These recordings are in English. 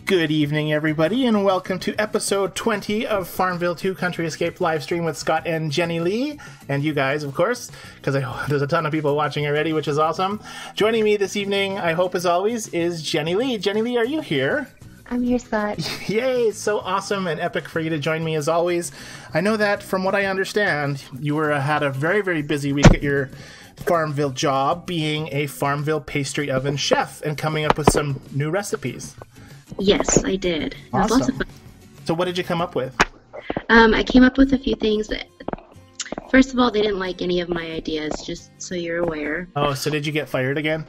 Good evening, everybody, and welcome to episode 20 of FarmVille2 Country Escape livestream with Scott and Jennilee, and you guys, of course, because there's a ton of people watching already, which is awesome. Joining me this evening, I hope as always, is Jennilee. Jennilee, are you here? I'm here, Scott. Yay, so awesome and epic for you to join me as always. I know that from what I understand, you had a very, very busy week at your FarmVille job, being a FarmVille pastry oven chef and coming up with some new recipes. Yes, I did. Awesome. Lots of fun. So what did you come up with? I came up with a few things. First of all, they didn't like any of my ideas, just so you're aware. Oh, so did you get fired again?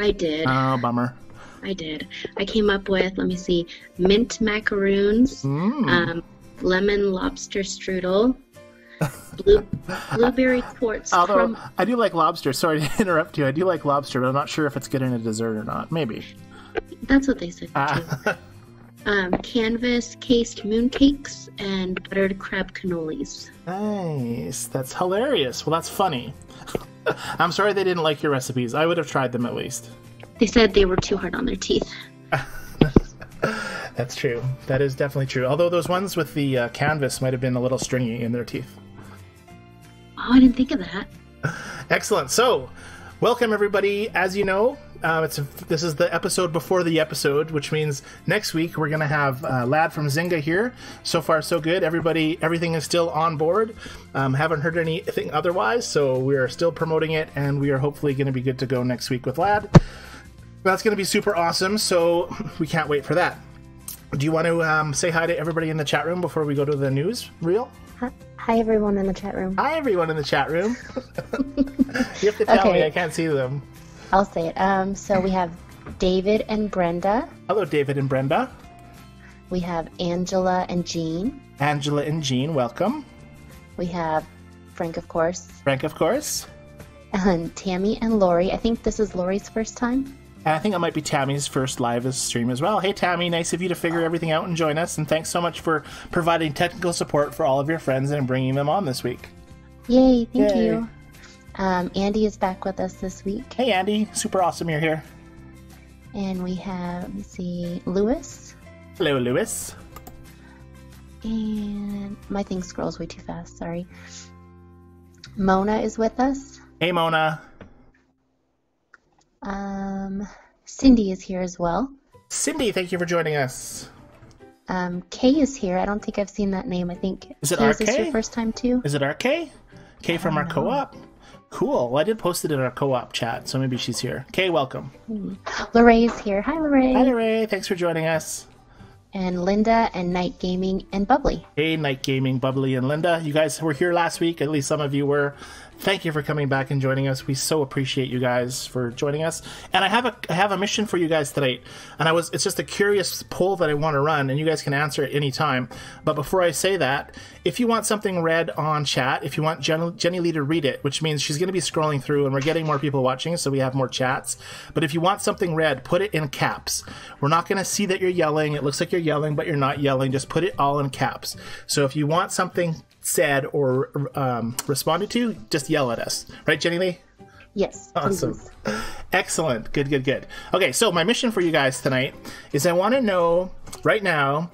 I did. Oh, bummer. I did. I came up with, let me see, mint macaroons, lemon lobster strudel, blueberry quartz Although, I do like lobster. Sorry to interrupt you. I do like lobster, but I'm not sure if it's good in a dessert or not. Maybe. That's what they said, too. Canvas cased mooncakes and buttered crab cannolis. Nice. That's hilarious. Well, that's funny. I'm sorry they didn't like your recipes. I would have tried them at least. They said they were too hard on their teeth. That's true. That is definitely true. Although those ones with the canvas might have been a little stringy in their teeth. Oh, I didn't think of that. Excellent. So, welcome everybody. As you know, this is the episode before the episode, which means next week we're going to have Lad from Zynga here. So far, so good. Everything is still on board. Haven't heard anything otherwise, so we are still promoting it, and we are hopefully going to be good to go next week with Lad. That's going to be super awesome, so we can't wait for that. Do you want to say hi to everybody in the chat room before we go to the news reel? Hi, everyone in the chat room. Hi, everyone in the chat room. You have to tell me. I can't see them. I'll say it. So we have David and Brenda. Hello, David and Brenda. We have Angela and Jean. Angela and Jean, welcome. We have Frank, of course. Frank, of course. And Tammy and Lori. I think this is Lori's first time. And I think it might be Tammy's first live stream as well. Hey, Tammy, nice of you to figure everything out and join us. And thanks so much for providing technical support for all of your friends and bringing them on this week. Yay, thank you. Andy is back with us this week. Hey, Andy. Super awesome you're here. And we have, let me see, Lewis. Hello, Lewis. And my thing scrolls way too fast, sorry. Mona is with us. Hey, Mona. Cindy is here as well. Cindy, thank you for joining us. Kay is here. I don't think I've seen that name. I think is it Kay, RK? Is this your first time too? Is it RK? Kay from our co-op? Cool. Well, I did post it in our co-op chat, so maybe she's here. Kay, welcome. Lorraine is here. Hi, Lorraine. Hi, Lorraine. Thanks for joining us. And Linda and Night Gaming and Bubbly. Hey, Night Gaming, Bubbly, and Linda. You guys were here last week. At least some of you were. Thank you for coming back and joining us. We so appreciate you guys for joining us. And I have a mission for you guys tonight. And it's just a curious poll that I want to run, and you guys can answer at any time. But before I say that, if you want something read on chat, if you want Jennilee to read it, which means she's going to be scrolling through, and we're getting more people watching, so we have more chats. But if you want something read, put it in caps. We're not going to see that you're yelling. It looks like you're yelling, but you're not yelling. Just put it all in caps. So if you want something said or responded to, just yell at us. Right, Jennilee? Yes. Awesome. Please. Excellent. Good. Okay, so my mission for you guys tonight is I want to know right now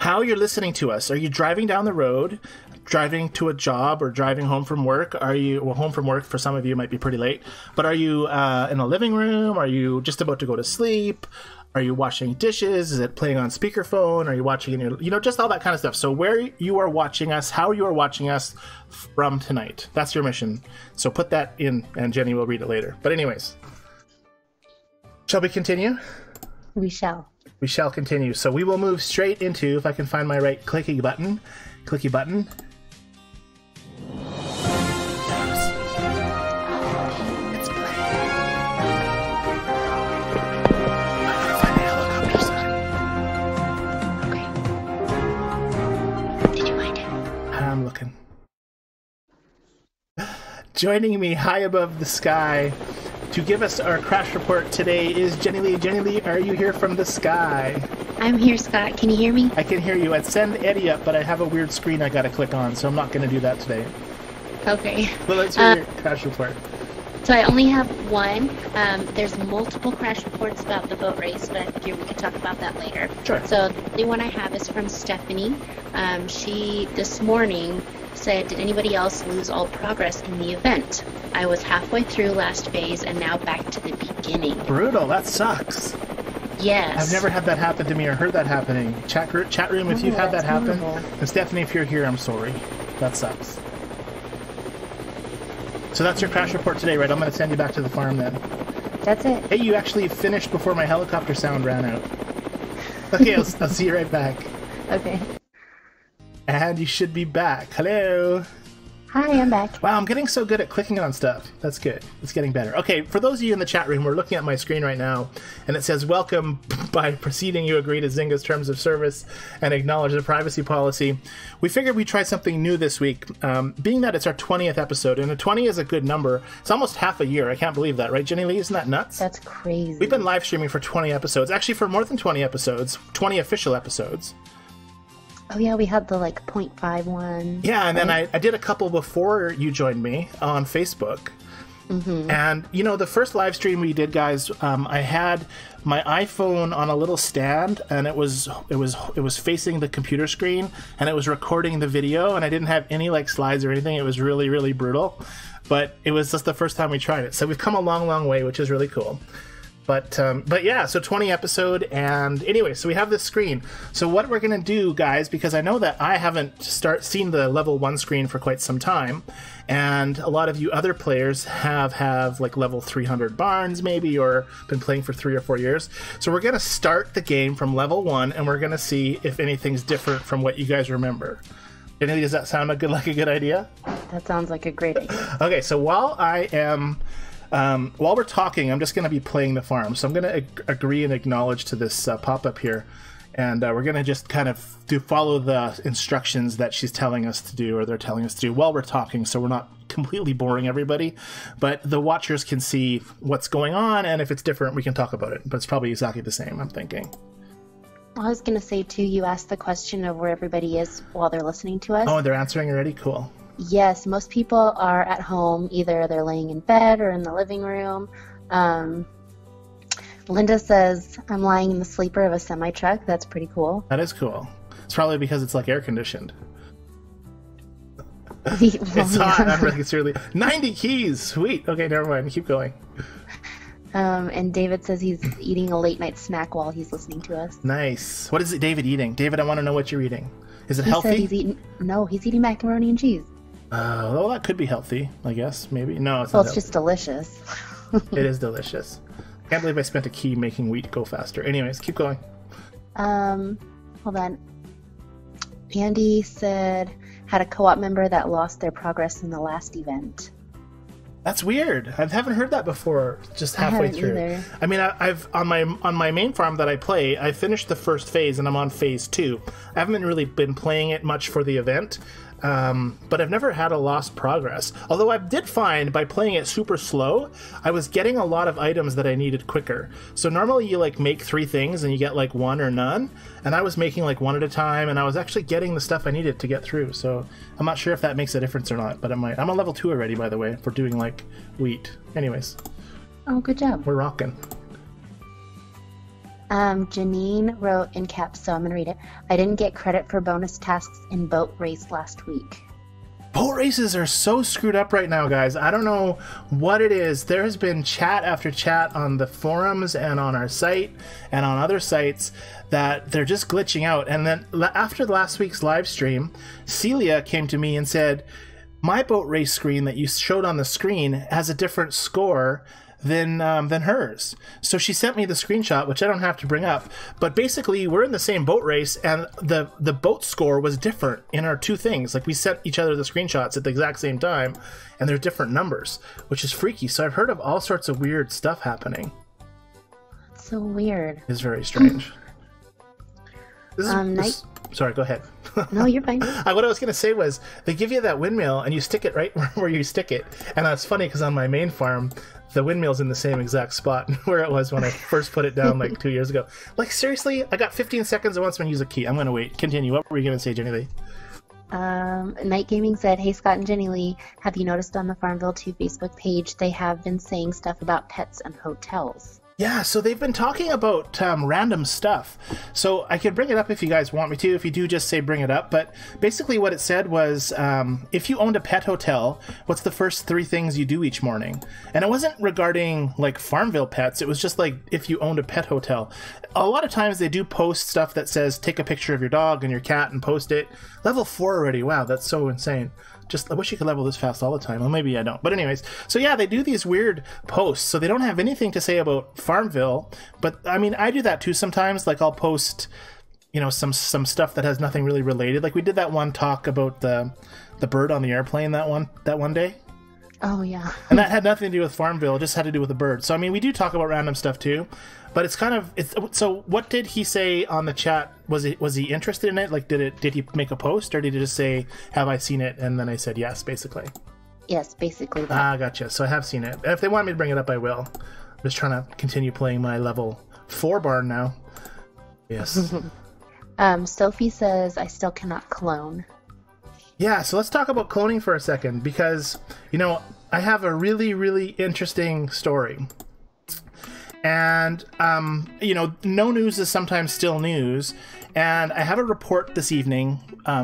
how you're listening to us. Are you driving down the road, driving to a job, or driving home from work? Home from work for some of you might be pretty late, but are you in a living room? Are you just about to go to sleep? Are you washing dishes? Is it playing on speakerphone? Are you watching in your, just all that kind of stuff. So where you are watching us, how you are watching us from tonight. That's your mission. So put that in, and Jenny will read it later. But anyways, shall we continue? We shall. We shall continue. So we will move straight into, if I can find my right clicky button. I'm looking. Joining me high above the sky to give us our crash report today is Jennilee. Jennilee, are you here from the sky? I'm here, Scott. Can you hear me? I can hear you. I'd send Eddie up, but I have a weird screen I gotta click on, so I'm not gonna do that today. Okay. Well, let's hear your crash report. So I only have one. There's multiple crash reports about the boat race, but I figure we could talk about that later. Sure. So the only one I have is from Stephanie. She, this morning, said, did anybody else lose all progress in the event? I was halfway through last phase and now back to the beginning. Brutal. That sucks. Yes. I've never had that happen to me or heard that happening. Chat room, if you've had that happen. And Stephanie, if you're here, I'm sorry. That sucks. So that's your crash report today, right? I'm going to send you back to the farm then. That's it. Hey, you actually finished before my helicopter sound ran out. Okay, I'll see you right back. Okay. And you should be back. Hello. Hi, I'm back. Wow, I'm getting so good at clicking on stuff. That's good. It's getting better. Okay, for those of you in the chat room, we're looking at my screen right now, and it says, welcome. By proceeding, you agree to Zynga's terms of service and acknowledge the privacy policy. We figured we'd try something new this week, being that it's our 20th episode, and a 20 is a good number. It's almost half a year. I can't believe that, right, Jennilee? Isn't that nuts? That's crazy. We've been live streaming for 20 episodes. Actually, for more than 20 episodes. 20 official episodes. Oh yeah, we had the 0.5 one. Yeah, and then I did a couple before you joined me on Facebook. Mm-hmm. And the first live stream we did, guys, I had my iPhone on a little stand, and it was facing the computer screen, and it was recording the video, and I didn't have any slides or anything. It was really, really brutal, but it was just the first time we tried it. So we've come a long, long way, which is really cool. But yeah, so 20 episode, and anyway, so we have this screen. So what we're going to do, guys, because I know that I haven't seen the level 1 screen for quite some time, and a lot of you other players have level 300 barns maybe, or been playing for 3 or 4 years. So we're going to start the game from level 1, and we're going to see if anything's different from what you guys remember. Does that sound like a good idea? That sounds like a great idea. Okay, so while we're talking, I'm just going to be playing the farm. So I'm going to agree and acknowledge to this pop-up here. And we're going to just kind of follow the instructions that she's telling us to do, or they're telling us to do while we're talking, so we're not completely boring everybody. But the watchers can see what's going on, and if it's different, we can talk about it. But it's probably exactly the same, I'm thinking. I was going to say, too, you asked the question of where everybody is while they're listening to us. Oh, they're answering already? Cool. Yes, most people are at home. Either they're laying in bed or in the living room. Linda says, I'm lying in the sleeper of a semi-truck. That's pretty cool. That is cool. It's probably because it's air conditioned. It's hot. I'm really seriously. 90 keys. Sweet. Okay, never mind. Keep going. And David says he's eating a late night snack while he's listening to us. Nice. What is David eating? David, I want to know what you're eating. Is it he healthy? Said he's eating macaroni and cheese. Well, that could be healthy, I guess. Maybe. No, it's not. Well, it's just delicious. It is delicious. Can't believe I spent a key making wheat go faster. Anyways, keep going. Hold on. Andy said had a co-op member that lost their progress in the last event. That's weird. I haven't heard that before. Just halfway through. Either. I mean, I've on my main farm that I play, I finished the first phase and I'm on phase 2. I haven't really been playing it much for the event. But I've never had a lost progress. Although I did find by playing it super slow, I was getting a lot of items that I needed quicker. So normally you make 3 things and you get 1 or none. And I was making 1 at a time, and I was actually getting the stuff I needed to get through. So I'm not sure if that makes a difference or not, but it might. I'm on level 2 already, by the way, for doing wheat. Anyways. Oh, good job. We're rocking. Janine wrote in caps, so I'm going to read it. I didn't get credit for bonus tasks in boat race last week. Boat races are so screwed up right now, guys. I don't know what it is. There has been chat after chat on the forums and on our site and on other sites that they're just glitching out. And then after last week's live stream, Celia came to me and said, my boat race screen that you showed on the screen has a different score than hers. So she sent me the screenshot, which I don't have to bring up, but basically we're in the same boat race and the boat score was different in our 2 things. We sent each other the screenshots at the exact same time, and they're different numbers, which is freaky. So I've heard of all sorts of weird stuff happening. That's so weird. It's very strange. Sorry, go ahead. No, you're fine. What I was going to say was, they give you that windmill and you stick it right where you stick it. And that's funny because on my main farm, the windmill's in the same exact spot where it was when I first put it down 2 years ago. Seriously? I got 15 seconds and once when I use a key. I'm going to wait. Continue. What were you going to say, Jennilee? Night Gaming said, "Hey Scott and Jennilee, have you noticed on the FarmVille2 Facebook page they have been saying stuff about pets and hotels?" Yeah, so they've been talking about random stuff. So I could bring it up if you guys want me to. If you do, just say bring it up. But basically what it said was, if you owned a pet hotel, what's the first 3 things you do each morning? And it wasn't regarding like FarmVille pets. It was just like if you owned a pet hotel. A lot of times they do post stuff that says take a picture of your dog and your cat and post it. Level 4 already. Wow, that's so insane. I wish you could level this fast all the time. Well, maybe I don't. But anyways, so yeah, they do these weird posts. So they don't have anything to say about FarmVille. But I mean, I do that too sometimes. Like I'll post, some stuff that has nothing really related. Like we did that one talk about the bird on the airplane that one day. Oh yeah. And that had nothing to do with FarmVille. It just had to do with the bird. So I mean, we do talk about random stuff too. But it's kind of so. What did he say on the chat? Was he interested in it? Like, did he make a post, or did he just say, "Have I seen it?" And then I said yes, basically. Yes, basically that. Gotcha. So I have seen it. If they want me to bring it up, I will. I'm just trying to continue playing my level 4 barn now. Yes. Sophie says, "I still cannot clone." Yeah. So let's talk about cloning for a second, because I have a really, really interesting story. And, no news is sometimes still news. And I have a report this evening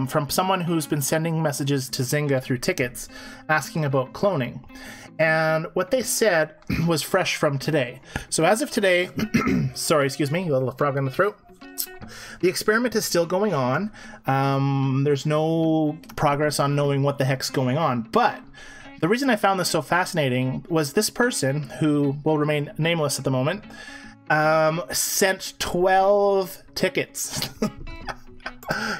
from someone who's been sending messages to Zynga through tickets asking about cloning. And what they said was fresh from today. So as of today, sorry, excuse me, a little frog in the throat. The experiment is still going on. There's no progress on knowing what the heck's going on. But the reason I found this so fascinating was this person, who will remain nameless at the moment, sent 12 tickets.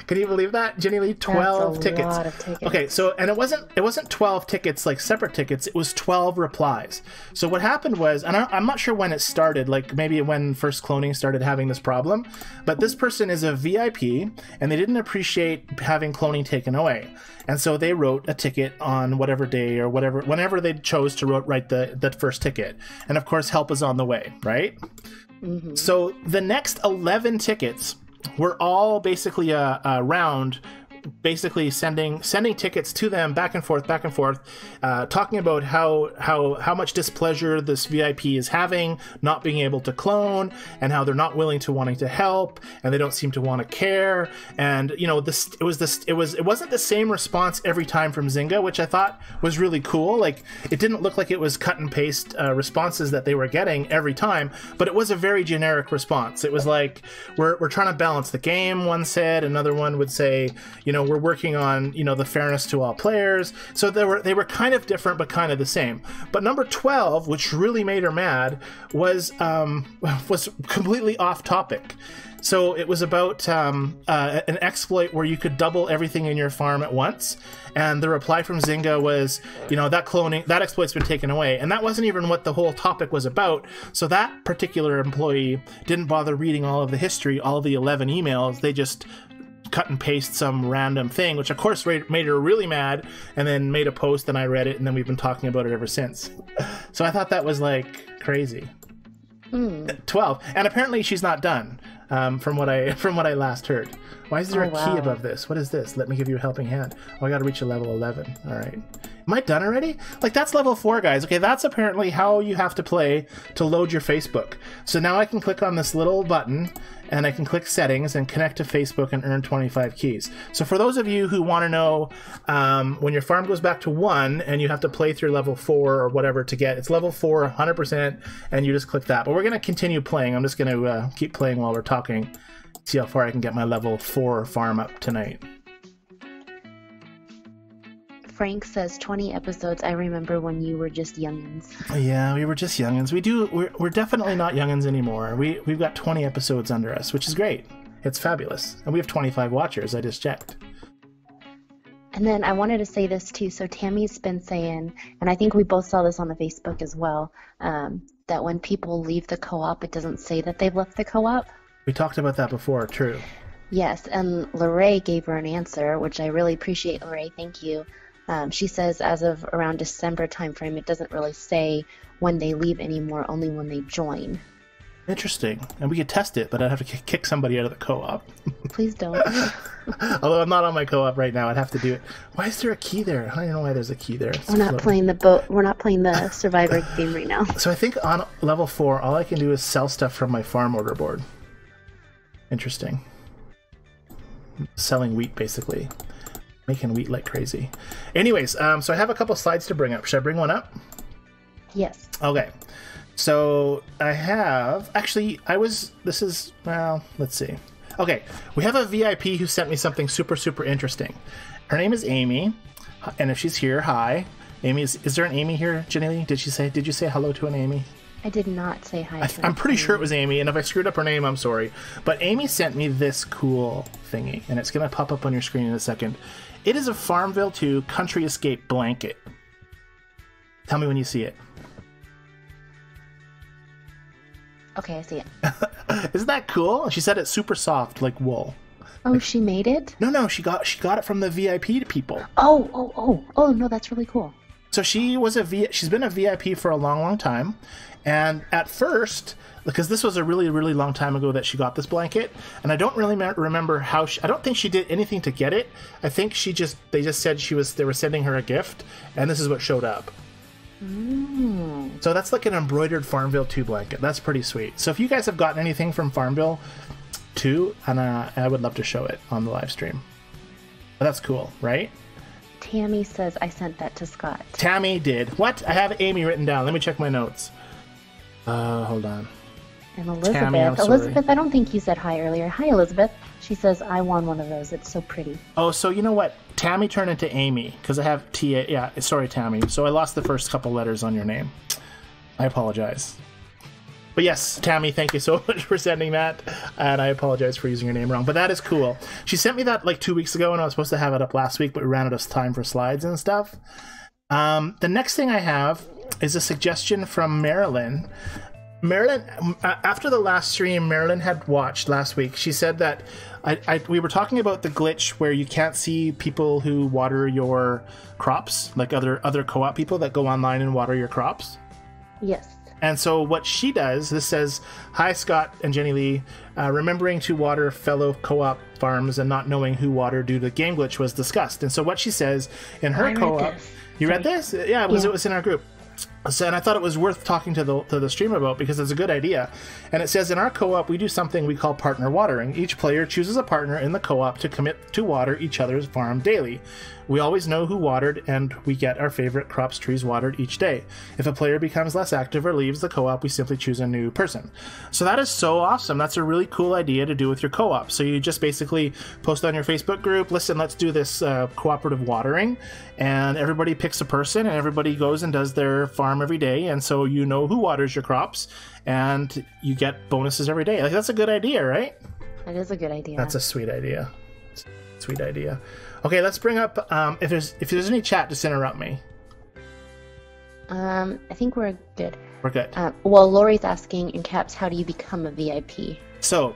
Can you believe that, Jennilee? 12 tickets. That's a lot of tickets. Okay, so and it wasn't 12 tickets like separate tickets. It was 12 replies. So what happened was, and I'm not sure when it started, like maybe when first cloning started having this problem, but this person is a VIP and they didn't appreciate having cloning taken away, and so they wrote a ticket on whatever day or whatever, whenever they chose to write the first ticket, and of course help is on the way, right? Mm-hmm. So the next 11 tickets were all basically a round, basically sending tickets to them back and forth, talking about how much displeasure this VIP is having, not being able to clone, and how they're not willing to wanting to help, and they don't seem to want to care. And it wasn't the same response every time from Zynga, which I thought was really cool. Like, it didn't look like it was cut and paste responses that they were getting every time, but it was a very generic response. It was like, we're trying to balance the game, one said. Another one would say, we're working on, the fairness to all players. So they were kind of different, but kind of the same. But number 12, which really made her mad, was completely off topic. So it was about an exploit where you could double everything in your farm at once. And the reply from Zynga was, that exploit's been taken away. And that wasn't even what the whole topic was about. So that particular employee didn't bother reading all of the history, all of the 11 emails. They just cut and paste some random thing, which of course made her really mad, and then made a post, and I read it, and then we've been talking about it ever since. So I thought that was like crazy. 12, and apparently she's not done, from what I last heard. Why is there a key above this? What is this? Let me give you a helping hand. Oh, I gotta reach a level 11. All right. Am I done already? Like, that's level 4, guys. Okay, that's apparently how you have to play to load your Facebook. So now I can click on this little button, and I can click settings and connect to Facebook and earn 25 keys. So for those of you who want to know, when your farm goes back to 1 and you have to play through level 4 or whatever to get, it's level 4, 100%, and you just click that. But we're going to continue playing. I'm just going to keep playing while we're talking, see how far I can get my level 4 farm up tonight. Frank says 20 episodes. I remember when you were just youngins. Yeah, we were just youngins. We're definitely not youngins anymore. We've got 20 episodes under us, which is great. It's fabulous. And we have 25 watchers. I just checked. And then I wanted to say this too. So Tammy's been saying, and I think we both saw this on the Facebook as well, that when people leave the co-op, it doesn't say that they've left the co-op. We talked about that before, true. Yes, and Lorraine gave her an answer, which I really appreciate, Lorraine. Thank you. She says as of around December timeframe, it doesn't really say when they leave anymore, only when they join. Interesting. And we could test it, but I'd have to kick somebody out of the co-op. Please don't. Although I'm not on my co-op right now, I'd have to do it. Why is there a key there? I don't even know why there's a key there. We're not playing the boat. We're not playing the Survivor game right now. So I think on level 4, all I can do is sell stuff from my farm order board. Interesting. Selling wheat, basically. Making wheat like crazy. Anyways, so I have a couple slides to bring up. Should I bring one up? Yes. Okay. So I have... Actually, this is... Well, let's see. Okay. We have a VIP who sent me something super, super interesting. Her name is Amy. And if she's here, hi. Amy, is there an Amy here, Jennilee? Did you say hello to an Amy? I did not say hi. I'm pretty sure it was Amy, and if I screwed up her name, I'm sorry. But Amy sent me this cool thingy, and it's going to pop up on your screen in a second. It is a FarmVille2 Country Escape blanket. Tell me when you see it. Okay, I see it. Isn't that cool? She said it's super soft, like wool. Oh, she made it? No, she got it from the VIP people. Oh, no, that's really cool. So she's been a VIP for a long, long time. And at first, because this was a really, really long time ago that she got this blanket, and I don't really remember how I don't think she did anything to get it. I think they just said they were sending her a gift, and this is what showed up. Mm. So that's like an embroidered FarmVille2 blanket. That's pretty sweet. So if you guys have gotten anything from FarmVille2, and I would love to show it on the live stream. But that's cool, right? Tammy says I sent that to Scott. Tammy did. What? I have Amy written down. Let me check my notes. Hold on. And Elizabeth. Tammy, I'm sorry. Elizabeth, I don't think you said hi earlier. Hi, Elizabeth. She says, I won one of those. It's so pretty. Oh, so you know what? Tammy turned into Amy, because I have T-A. Yeah, sorry, Tammy. So I lost the first couple letters on your name. I apologize. But yes, Tammy, thank you so much for sending that, and I apologize for using your name wrong. But that is cool. She sent me that like 2 weeks ago, and I was supposed to have it up last week, but we ran out of time for slides and stuff. The next thing I have is a suggestion from Marilyn. Marilyn, after the last stream Marilyn had watched last week, she said that we were talking about the glitch where you can't see people who water your crops, like other co-op people that go online and water your crops. Yes. And so what she does, this says, hi, Scott and Jennilee, remembering to water fellow co-op farms and not knowing who water due to game glitch was discussed. And so what she says in her co-op... You read this? Yeah, it was in our group. So, and I thought it was worth talking to the stream about because it's a good idea. And it says, in our co-op, we do something we call partner watering. Each player chooses a partner in the co-op to commit to water each other's farm daily. We always know who watered, and we get our favorite crops trees watered each day. If a player becomes less active or leaves the co-op, we simply choose a new person. So that is so awesome. That's a really cool idea to do with your co-op. So you just basically post on your Facebook group, listen, let's do this cooperative watering, and everybody picks a person, and everybody goes and does their farm every day, and so you know who waters your crops, and you get bonuses every day. Like, that's a good idea, right? That is a good idea. That's a sweet idea. Sweet idea. Okay, let's bring up if there's any chat, just interrupt me. I think we're good. We're good. Well, Lori's asking in caps, how do you become a VIP? So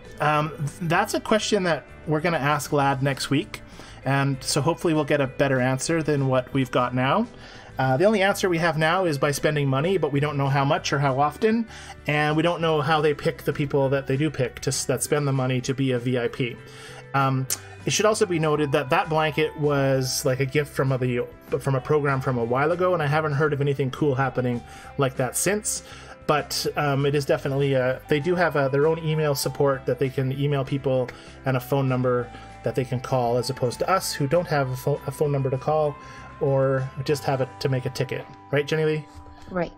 that's a question that we're going to ask Lad next week, and so hopefully we'll get a better answer than what we've got now. The only answer we have now is by spending money, but we don't know how much or how often, and we don't know how they pick the people that they do pick that spend the money to be a VIP. It should also be noted that that blanket was like a gift from a program from a while ago, and I haven't heard of anything cool happening like that since. But it is definitely they do have their own email support that they can email people, and a phone number that they can call, as opposed to us who don't have a phone number to call or just have it to make a ticket. Right, Jennilee? Right.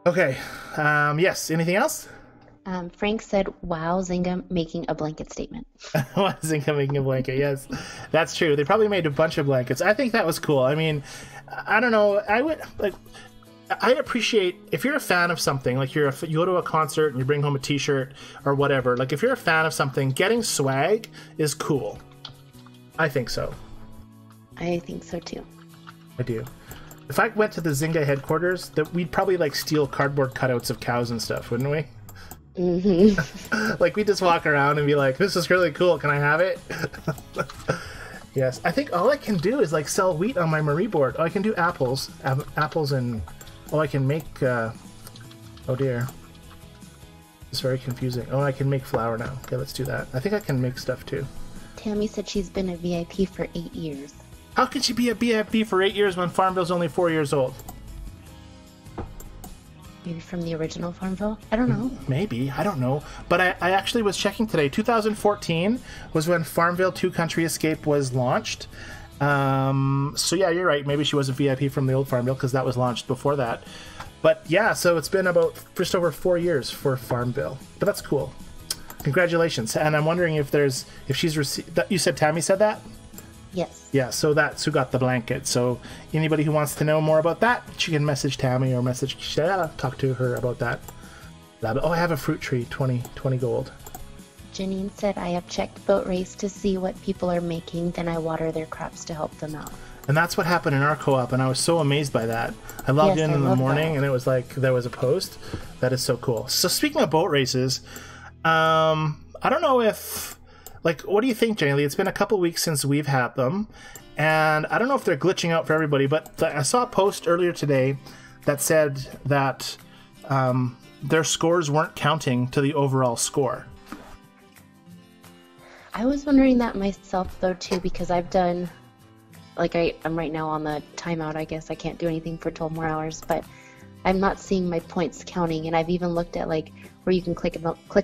Okay. Yes. Anything else? Frank said, wow, Zynga making a blanket statement. Zynga making a blanket, yes. That's true. They probably made a bunch of blankets. I think that was cool. I mean, I don't know. I appreciate, if you're a fan of something, like you go to a concert and you bring home a t-shirt or whatever, like if you're a fan of something, getting swag is cool. I think so. I think so too. I do. If I went to the Zynga headquarters, we'd probably like steal cardboard cutouts of cows and stuff, wouldn't we? Mm-hmm. Like, we just walk around and be like, this is really cool, can I have it? Yes, I think all I can do is like sell wheat on my Marie board. Oh, I can do apples and I can make oh dear, it's very confusing. Oh, I can make flour now. Okay, let's do that. I think I can make stuff too. Tammy said she's been a VIP for 8 years. How can she be a VIP for 8 years when FarmVille's only 4 years old? Maybe from the original FarmVille? I don't know. Maybe. I don't know. But I actually was checking today. 2014 was when FarmVille2 Country Escape was launched. So yeah, you're right. Maybe she was a VIP from the old FarmVille because that was launched before that. But yeah, so it's been about just over 4 years for FarmVille. But that's cool. Congratulations. And I'm wondering if she's received... You said Tammy said that? Yes. Yeah, so that's who got the blanket. So anybody who wants to know more about that, she can message Tammy or talk to her about that. Oh, I have a fruit tree, 20 gold. Janine said, I have checked Boat Race to see what people are making, then I water their crops to help them out. And that's what happened in our co-op, and I was so amazed by that. I logged in the morning, and it was like there was a post. That is so cool. So speaking of boat races, I don't know if... Like, what do you think, Jennilee? It's been a couple weeks since we've had them, and I don't know if they're glitching out for everybody, but I saw a post earlier today that said that their scores weren't counting to the overall score. I was wondering that myself, though, too, because I've done... Like, I'm right now on the timeout, I guess. I can't do anything for 12 more hours, but I'm not seeing my points counting, and I've even looked at, like, where you can click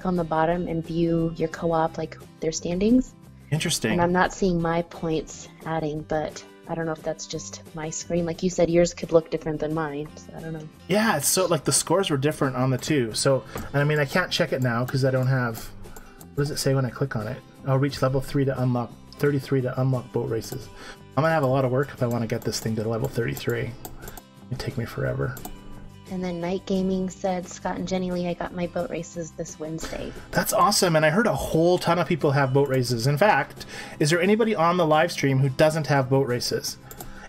on the bottom and view your co-op, like, their standings. Interesting. And I'm not seeing my points adding, but I don't know if that's just my screen. Like you said, yours could look different than mine, so I don't know. Yeah, it's so, like, the scores were different on the two. So, I mean, I can't check it now because I don't have... What does it say when I click on it? I'll reach level 3 to unlock... 33 to unlock boat races. I'm gonna have a lot of work if I want to get this thing to level 33. It'd take me forever. And then Night Gaming said, Scott and Jennilee, I got my boat races this Wednesday. That's awesome, and I heard a whole ton of people have boat races. In fact, is there anybody on the live stream who doesn't have boat races?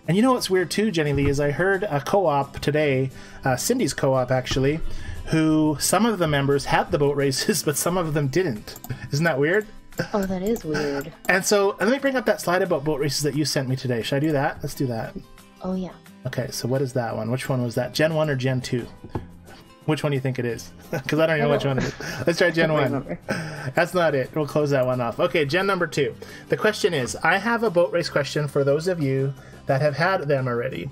And you know what's weird too, Jennilee, is I heard a co-op today, Cindy's co-op actually, who some of the members had the boat races, but some of them didn't. Isn't that weird? Oh, that is weird. And so, let me bring up that slide about boat races that you sent me today. Should I do that? Let's do that. Oh, yeah. Okay, so what is that one? Which one was that? Gen 1 or Gen 2? Which one do you think it is? Because I don't know which one it is. Let's try Gen 1. That's not it. We'll close that one off. Okay, Gen number 2. The question is, I have a boat race question for those of you that have had them already.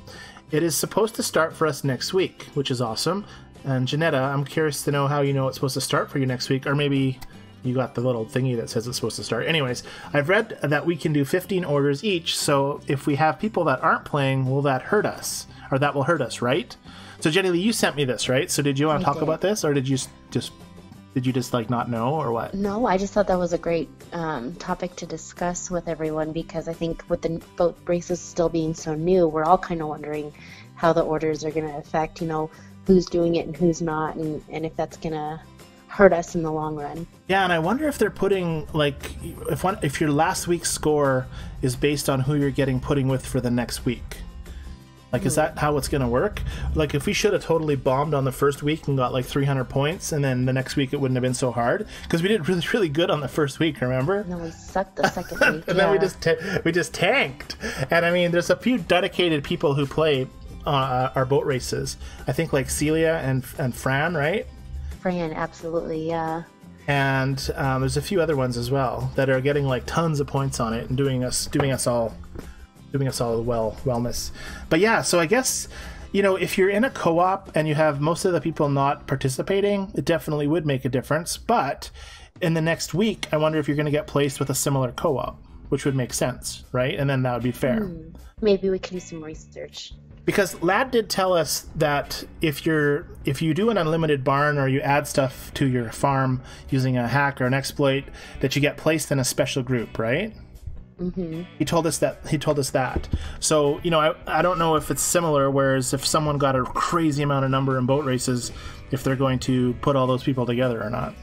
It is supposed to start for us next week, which is awesome. And Janetta, I'm curious to know how you know it's supposed to start for you next week, or maybe... You got the little thingy that says it's supposed to start. Anyways, I've read that we can do 15 orders each, so if we have people that aren't playing, will that hurt us? Or that will hurt us, right? So Jennilee, you sent me this, right? So did you want to talk about this, or did you just like not know, or what? No, I just thought that was a great topic to discuss with everyone, because I think with the boat races still being so new, we're all kind of wondering how the orders are going to affect, you know, who's doing it and who's not, and if that's going to hurt us in the long run. Yeah, and I wonder if they're putting, like, if your last week's score is based on who you're getting pudding with for the next week. Like, is that how it's going to work? Like, if we should have totally bombed on the first week and got like 300 points, and then the next week it wouldn't have been so hard, because we did really, really good on the first week, remember? And then we sucked the second week. And then we just tanked. And I mean, there's a few dedicated people who play our boat races. I think like Celia and Fran, right? Fran, absolutely, yeah. And there's a few other ones as well that are getting like tons of points on it and doing us all wellness. But yeah, so I guess, you know, if you're in a co-op and you have most of the people not participating, it definitely would make a difference. But in the next week, I wonder if you're going to get placed with a similar co-op, which would make sense, right? And then that would be fair. Maybe we could do some research. Because Lad did tell us that if you do an unlimited barn or you add stuff to your farm using a hack or an exploit, that you get placed in a special group, right? Mm-hmm. He told us that. So, you know, I don't know if it's similar, whereas if someone got a crazy amount of number in boat races, if they're going to put all those people together or not.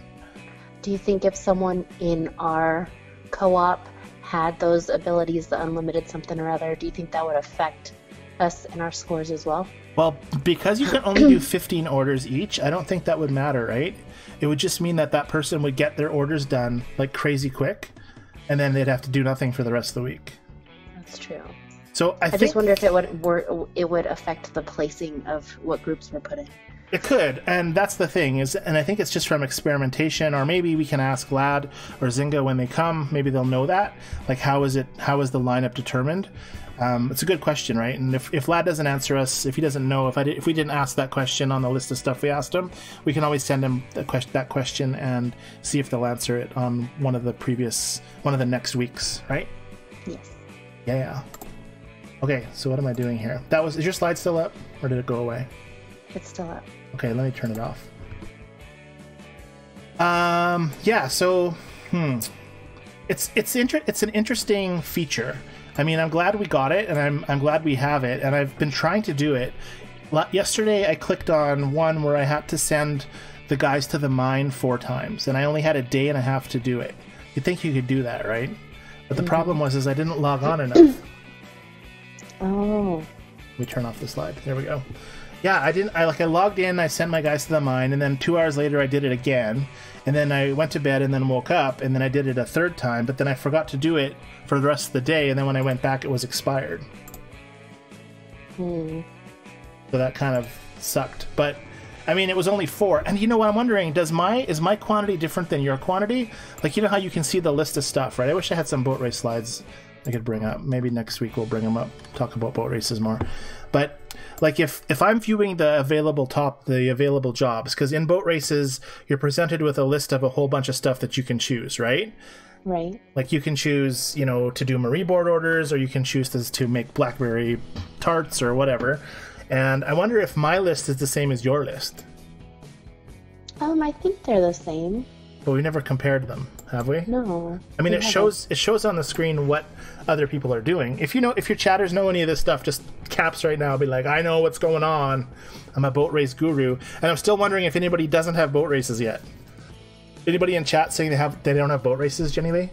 Do you think if someone in our co-op had those abilities, the unlimited something or other, do you think that would affect us and our scores as well? Well, because you can only do 15 orders each, I don't think that would matter, right? It would just mean that person would get their orders done like crazy quick, and then they'd have to do nothing for the rest of the week. That's true. So I think, just wonder if it would affect the placing of what groups were put in. It could, and that's the thing is, and I think it's just from experimentation, or maybe we can ask Lad or Zynga when they come. Maybe they'll know that. Like, how is the lineup determined? It's a good question, right? And if Lad doesn't answer us, if he doesn't know, if we didn't ask that question on the list of stuff we asked him, we can always send him that question and see if they'll answer it on one of the next weeks, right? Yes. Yeah. Okay, so what am I doing here? Is your slide still up, or did it go away? It's still up. Okay, let me turn it off. Yeah, so it's an interesting feature. I mean, I'm glad we got it, and I'm glad we have it, and I've been trying to do it. Yesterday, I clicked on one where I had to send the guys to the mine 4 times, and I only had a day and a half to do it. You'd think you could do that, right? But the problem was I didn't log on enough. Oh. Let me turn off the slide. There we go. Yeah, I logged in, I sent my guys to the mine, and then 2 hours later I did it again, and then I went to bed and then woke up, and then I did it a 3rd time, but then I forgot to do it for the rest of the day, and then when I went back it was expired. So that kind of sucked. But I mean, it was only 4. And you know what I'm wondering, is my quantity different than your quantity? Like, you know how you can see the list of stuff, right? I wish I had some boat race slides I could bring up. Maybe next week we'll bring them up, talk about boat races more. But like, if I'm viewing the available jobs, because in boat races you're presented with a list of a whole bunch of stuff that you can choose, right? Right. Like, you can choose, to do Marie board orders, or you can choose to make blackberry tarts or whatever. And I wonder if my list is the same as your list. I think they're the same. But we never compared them, have we? No. I mean, it shows on the screen what other people are doing. If your chatters know any of this stuff, just caps right now. Be like, I know what's going on. I'm a boat race guru, and I'm still wondering if anybody doesn't have boat races yet. Anybody in chat saying they don't have boat races, Jennilee?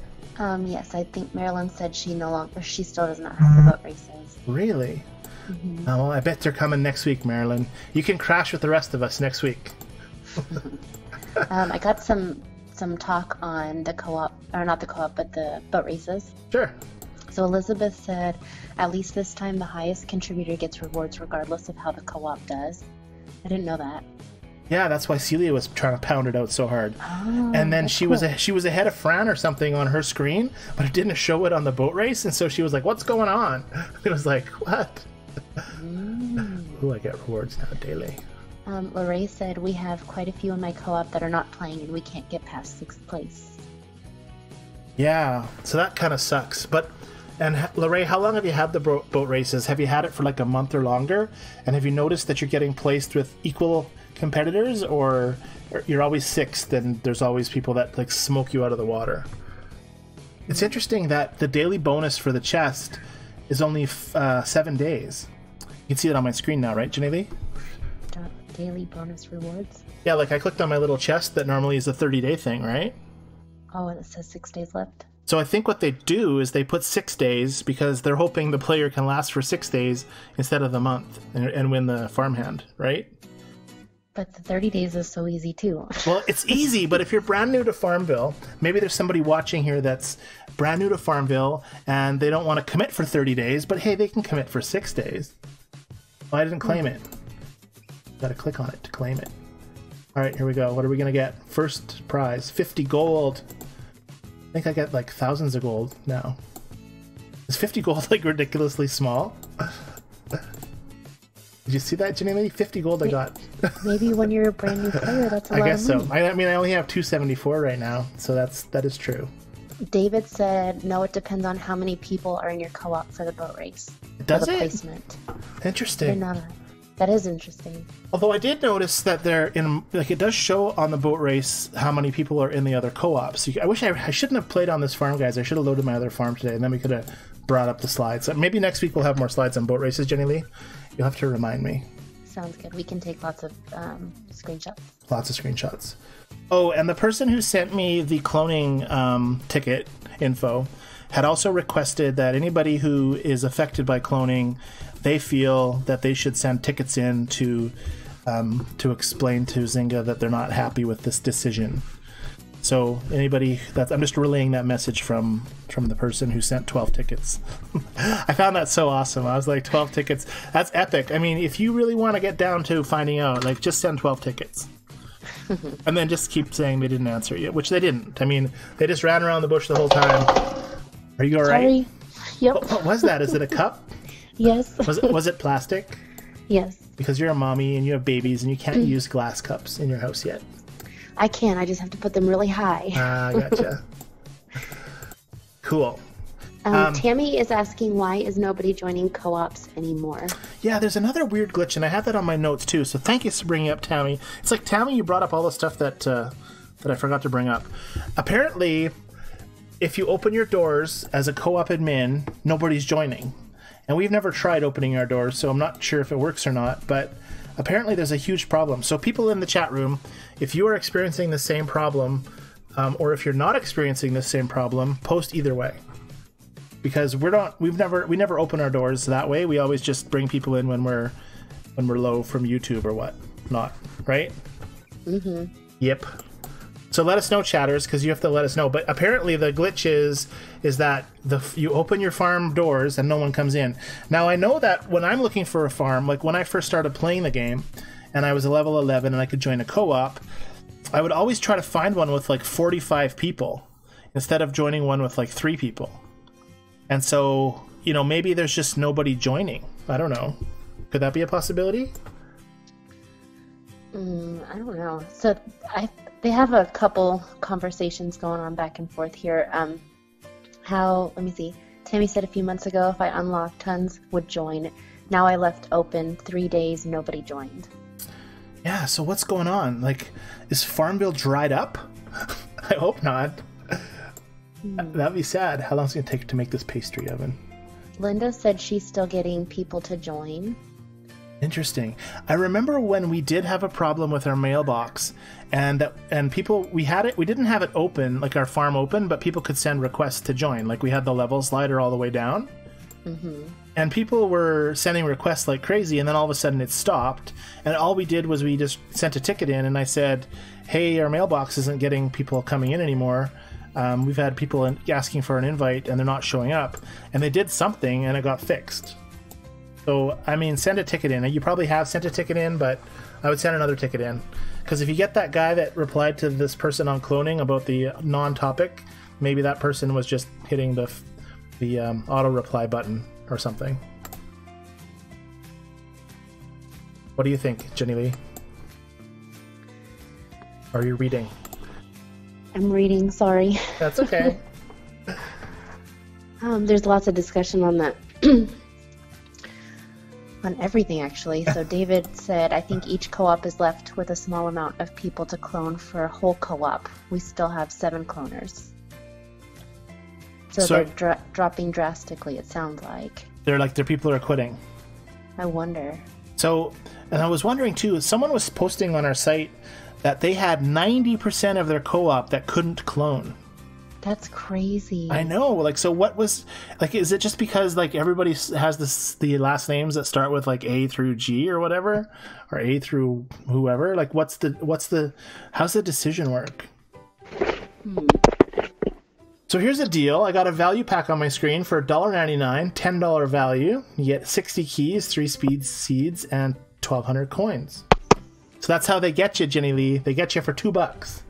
Yes, I think Marilyn said she still does not have the boat races. Really? Mm-hmm. Oh, well, I bet they're coming next week, Marilyn. You can crash with the rest of us next week. I got some talk on the co-op, or not the co-op, but the boat races. Sure. So Elizabeth said, at least this time the highest contributor gets rewards regardless of how the co-op does. I didn't know that. Yeah, that's why Celia was trying to pound it out so hard. Oh, and then she was ahead of Fran or something on her screen, but it didn't show it on the boat race, and so she was like, what's going on? It was like, what? Ooh, I get rewards now daily. Lorraine said, we have quite a few in my co-op that are not playing and we can't get past 6th place. Yeah, so that kind of sucks. And Lorraine, how long have you had the boat races? Have you had it for like a month or longer? And have you noticed that you're getting placed with equal competitors, or you're always 6th and there's always people that like smoke you out of the water? It's interesting that the daily bonus for the chest is only 7 days. You can see it on my screen now, right, Jennilee? Daily bonus rewards? Yeah, like I clicked on my little chest that normally is a 30-day thing, right? Oh, and it says 6 days left? So I think what they do is they put 6 days because they're hoping the player can last for 6 days instead of the month and win the farmhand, right? But the 30 days is so easy too. Well, it's easy, but if you're brand new to FarmVille, maybe there's somebody watching here that's brand new to FarmVille and they don't want to commit for 30 days, but hey, they can commit for 6 days. Well, I didn't claim it. Got to click on it to claim it. All right, here we go. What are we going to get? First prize, 50 gold. I think I get like thousands of gold now. Is 50 gold like ridiculously small? Did you see that, Jennilee? 50 gold I got. Maybe when you're a brand new player, that's a lot I guess of so. money. I mean, I only have 274 right now, so that is true. David said, no, it depends on how many people are in your co-op for the boat race. Does for the it? placement. Interesting. That is interesting. Although I did notice that they're in, like, it does show on the boat race how many people are in the other co-ops. I wish I shouldn't have played on this farm, guys. I should have loaded my other farm today, and then we could have brought up the slides. Maybe next week we'll have more slides on boat races, Jennilee. You'll have to remind me. Sounds good. We can take lots of screenshots. Lots of screenshots. Oh, and the person who sent me the cloning ticket info had also requested that anybody who is affected by cloning, they feel that they should send tickets in to explain to Zynga that they're not happy with this decision. So anybody I'm just relaying that message from the person who sent 12 tickets. I found that so awesome. I was like, 12 tickets. That's epic. I mean, if you really want to get down to finding out, like, just send 12 tickets. And then just keep saying they didn't answer you, which they didn't. I mean, they just ran around the bush the whole time. Are you all right? Sorry. Yep. What was that? Is it a cup? Yes. Was it plastic? Yes. Because you're a mommy and you have babies and you can't use glass cups in your house yet. I can. I just have to put them really high. Ah, gotcha. Cool. Tammy is asking, why is nobody joining co-ops anymore? Yeah, there's another weird glitch, and I have that on my notes too. So thank you for bringing up Tammy. It's like, Tammy, you brought up all the stuff that I forgot to bring up. Apparently, if you open your doors as a co-op admin, nobody's joining. And we've never tried opening our doors, so I'm not sure if it works or not, but apparently there's a huge problem. So people in the chat room, if you are experiencing the same problem, or if you're not experiencing the same problem, post either way. Because we never open our doors that way. We always just bring people in when we're low from YouTube or what not, right? Mm-hmm. Yep. So let us know, chatters, because you have to let us know. But apparently the glitch is that you open your farm doors and no one comes in. Now I know that when I'm looking for a farm, like when I first started playing the game, and I was a level 11 and I could join a co-op, I would always try to find one with like 45 people instead of joining one with like 3 people. And so, maybe there's just nobody joining. I don't know. Could that be a possibility? I don't know. So they have a couple conversations going on back and forth here. Let me see. Tammy said a few months ago, if I unlocked tons, would join. Now I left open 3 days, nobody joined. Yeah, so what's going on? Like, is FarmVille dried up? I hope not. That'd be sad. How long is it going to take to make this pastry oven? Linda said she's still getting people to join. Interesting. I remember when we did have a problem with our mailbox, and people, we didn't have it open, like our farm open, but people could send requests to join. Like we had the level slider all the way down. Mm-hmm. And people were sending requests like crazy, and then all of a sudden it stopped. And all we did was we just sent a ticket in, and I said, hey, our mailbox isn't getting people coming in anymore. We've had people asking for an invite, and they're not showing up. And they did something, and it got fixed. So, I mean, send a ticket in. You probably have sent a ticket in, but I would send another ticket in. Because if you get that guy that replied to this person on cloning about the non-topic, maybe that person was just hitting the auto-reply button or something. What do you think, Jennilee? Are you reading? I'm reading, sorry. That's okay. There's lots of discussion on that. On everything, actually. So David said, I think each co-op is left with a small amount of people to clone for a whole co-op. We still have 7 cloners. So they're dropping drastically, it sounds like. Their people are quitting. I wonder. So, and I was wondering too, someone was posting on our site that they had 90% of their co-op that couldn't clone. That's crazy. I know. Like, so what was, like, is it just because, like, everybody has the last names that start with, like, A through G or whatever? Or A through whoever? Like, how's the decision work? So here's the deal. I got a value pack on my screen for $1.99, $10 value. You get 60 keys, 3 speed seeds, and 1,200 coins. So that's how they get you, Jennilee. They get you for $2.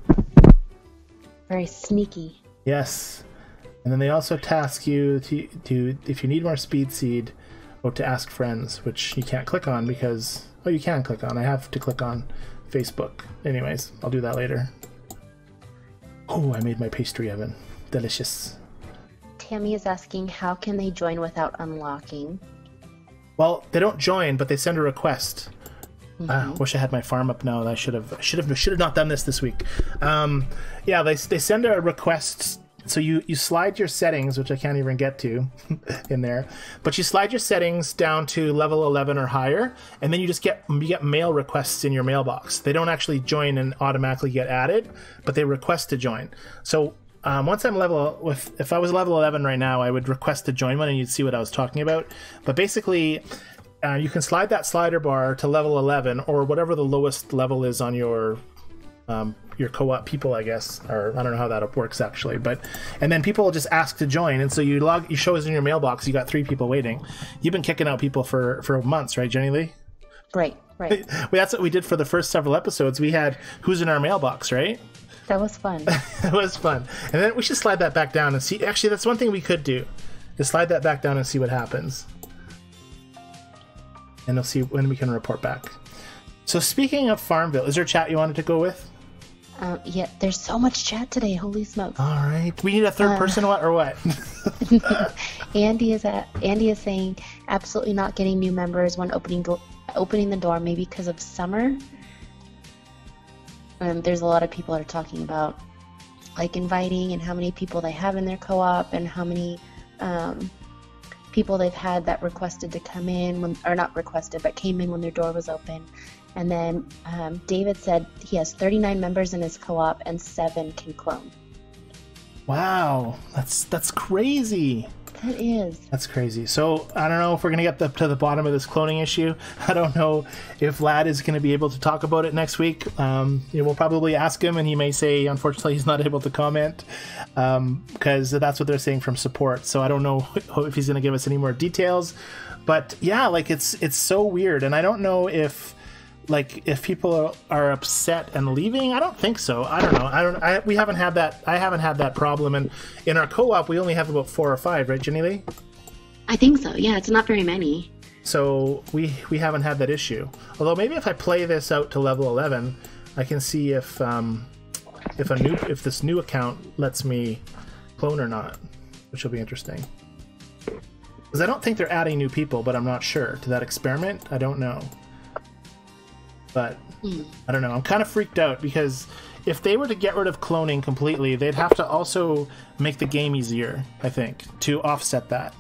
Very sneaky. Yes. And then they also task you to if you need more speed seed, or to ask friends, which you can't click on because, oh, you can click on. I have to click on Facebook. Anyways, I'll do that later. Oh, I made my pastry oven. Delicious. Tammy is asking, how can they join without unlocking? Well, they don't join, but they send a request. Wish I had my farm up now. I should have not done this week. Yeah, they send a request. So you slide your settings, which I can't even get to in there, but you slide your settings down to level 11 or higher, and then you get mail requests in your mailbox. They don't actually join and automatically get added, but they request to join. So once I'm if I was level 11 right now, I would request to join one, and you'd see what I was talking about. But basically, you can slide that slider bar to level 11 or whatever the lowest level is on your your co-op people, I guess, or I don't know how that works actually, but and then people will just ask to join, and so you show us in your mailbox you got 3 people waiting. You've been kicking out people for months, right, Jennilee? Right. Well, that's what we did for the first several episodes. We had who's in our mailbox, right? That was fun. It was fun. And then we should slide that back down and see. Actually, that's one thing we could do, is slide that back down and see what happens, and we'll see when we can report back. So speaking of FarmVille, is there chat you wanted to go with? Yeah, there's so much chat today. Holy smokes! All right, we need a third person, or what? Andy is saying absolutely not getting new members when opening the door, maybe because of summer. There's a lot of people that are talking about like inviting and how many people they have in their co-op and how many people they've had that requested to come in or not requested but came in when their door was open. And then David said he has 39 members in his co-op and 7 can clone. Wow, that's crazy. That is. That's crazy. So I don't know if we're going to get to the bottom of this cloning issue. I don't know if Vlad is going to be able to talk about it next week. We'll probably ask him, and he may say, unfortunately, he's not able to comment because that's what they're saying from support. So I don't know if he's going to give us any more details. But yeah, like it's so weird, and I don't know if people are upset and leaving. I don't think so. I don't know. We haven't had that. I haven't had that problem. And in our co-op, we only have about 4 or 5, right, Jennilee? I think so. Yeah, it's not very many. So we haven't had that issue. Although maybe if I play this out to level 11, I can see if this new account lets me clone or not, which will be interesting. Because I don't think they're adding new people, but I'm not sure. To that experiment, I don't know. But I don't know. I'm kind of freaked out because if they were to get rid of cloning completely, they'd have to also make the game easier, I think, to offset that.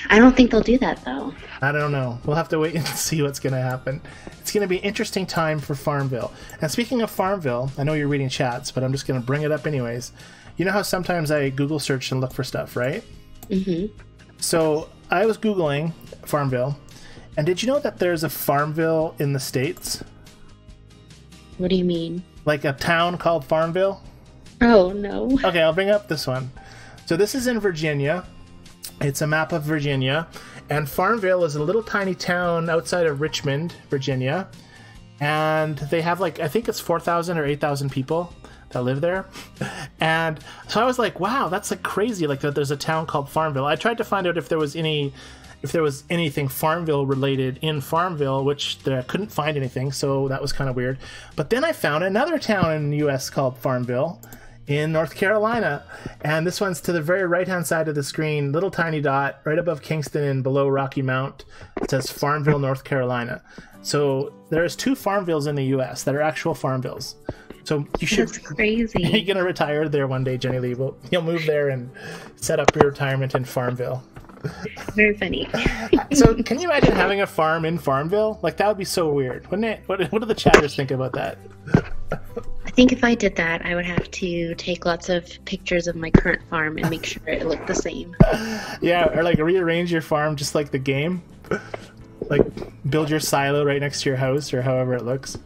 I don't think they'll do that, though. I don't know. We'll have to wait and see what's going to happen. It's going to be an interesting time for FarmVille. And speaking of FarmVille, I know you're reading chats, but I'm just going to bring it up anyways. You know how sometimes I Google search and look for stuff, right? Mm-hmm. So I was Googling FarmVille. And did you know that there's a FarmVille in the States? What do you mean? Like a town called FarmVille? Oh, no. Okay, I'll bring up this one. So this is in Virginia. It's a map of Virginia. And FarmVille is a little tiny town outside of Richmond, Virginia. And they have I think it's 4,000 or 8,000 people that live there. And so I was like, wow, that's crazy. That there's a town called FarmVille. I tried to find out if there was anything FarmVille related in FarmVille, which I couldn't find anything, so that was kind of weird. But then I found another town in the U.S. called FarmVille in North Carolina, and this one's to the very right-hand side of the screen, little tiny dot, right above Kingston and below Rocky Mount. It says FarmVille, North Carolina. So there's 2 FarmVilles in the U.S. that are actual FarmVilles. So you should. That's crazy. You're gonna retire there one day, Jennilee. You'll move there and set up your retirement in FarmVille. Very funny. So can you imagine having a farm in FarmVille? That would be so weird, wouldn't it? What do the chatters think about that? I think if I did that, I would have to take lots of pictures of my current farm and make sure it looked the same. Yeah, or rearrange your farm just like the game. Build your silo right next to your house or however it looks.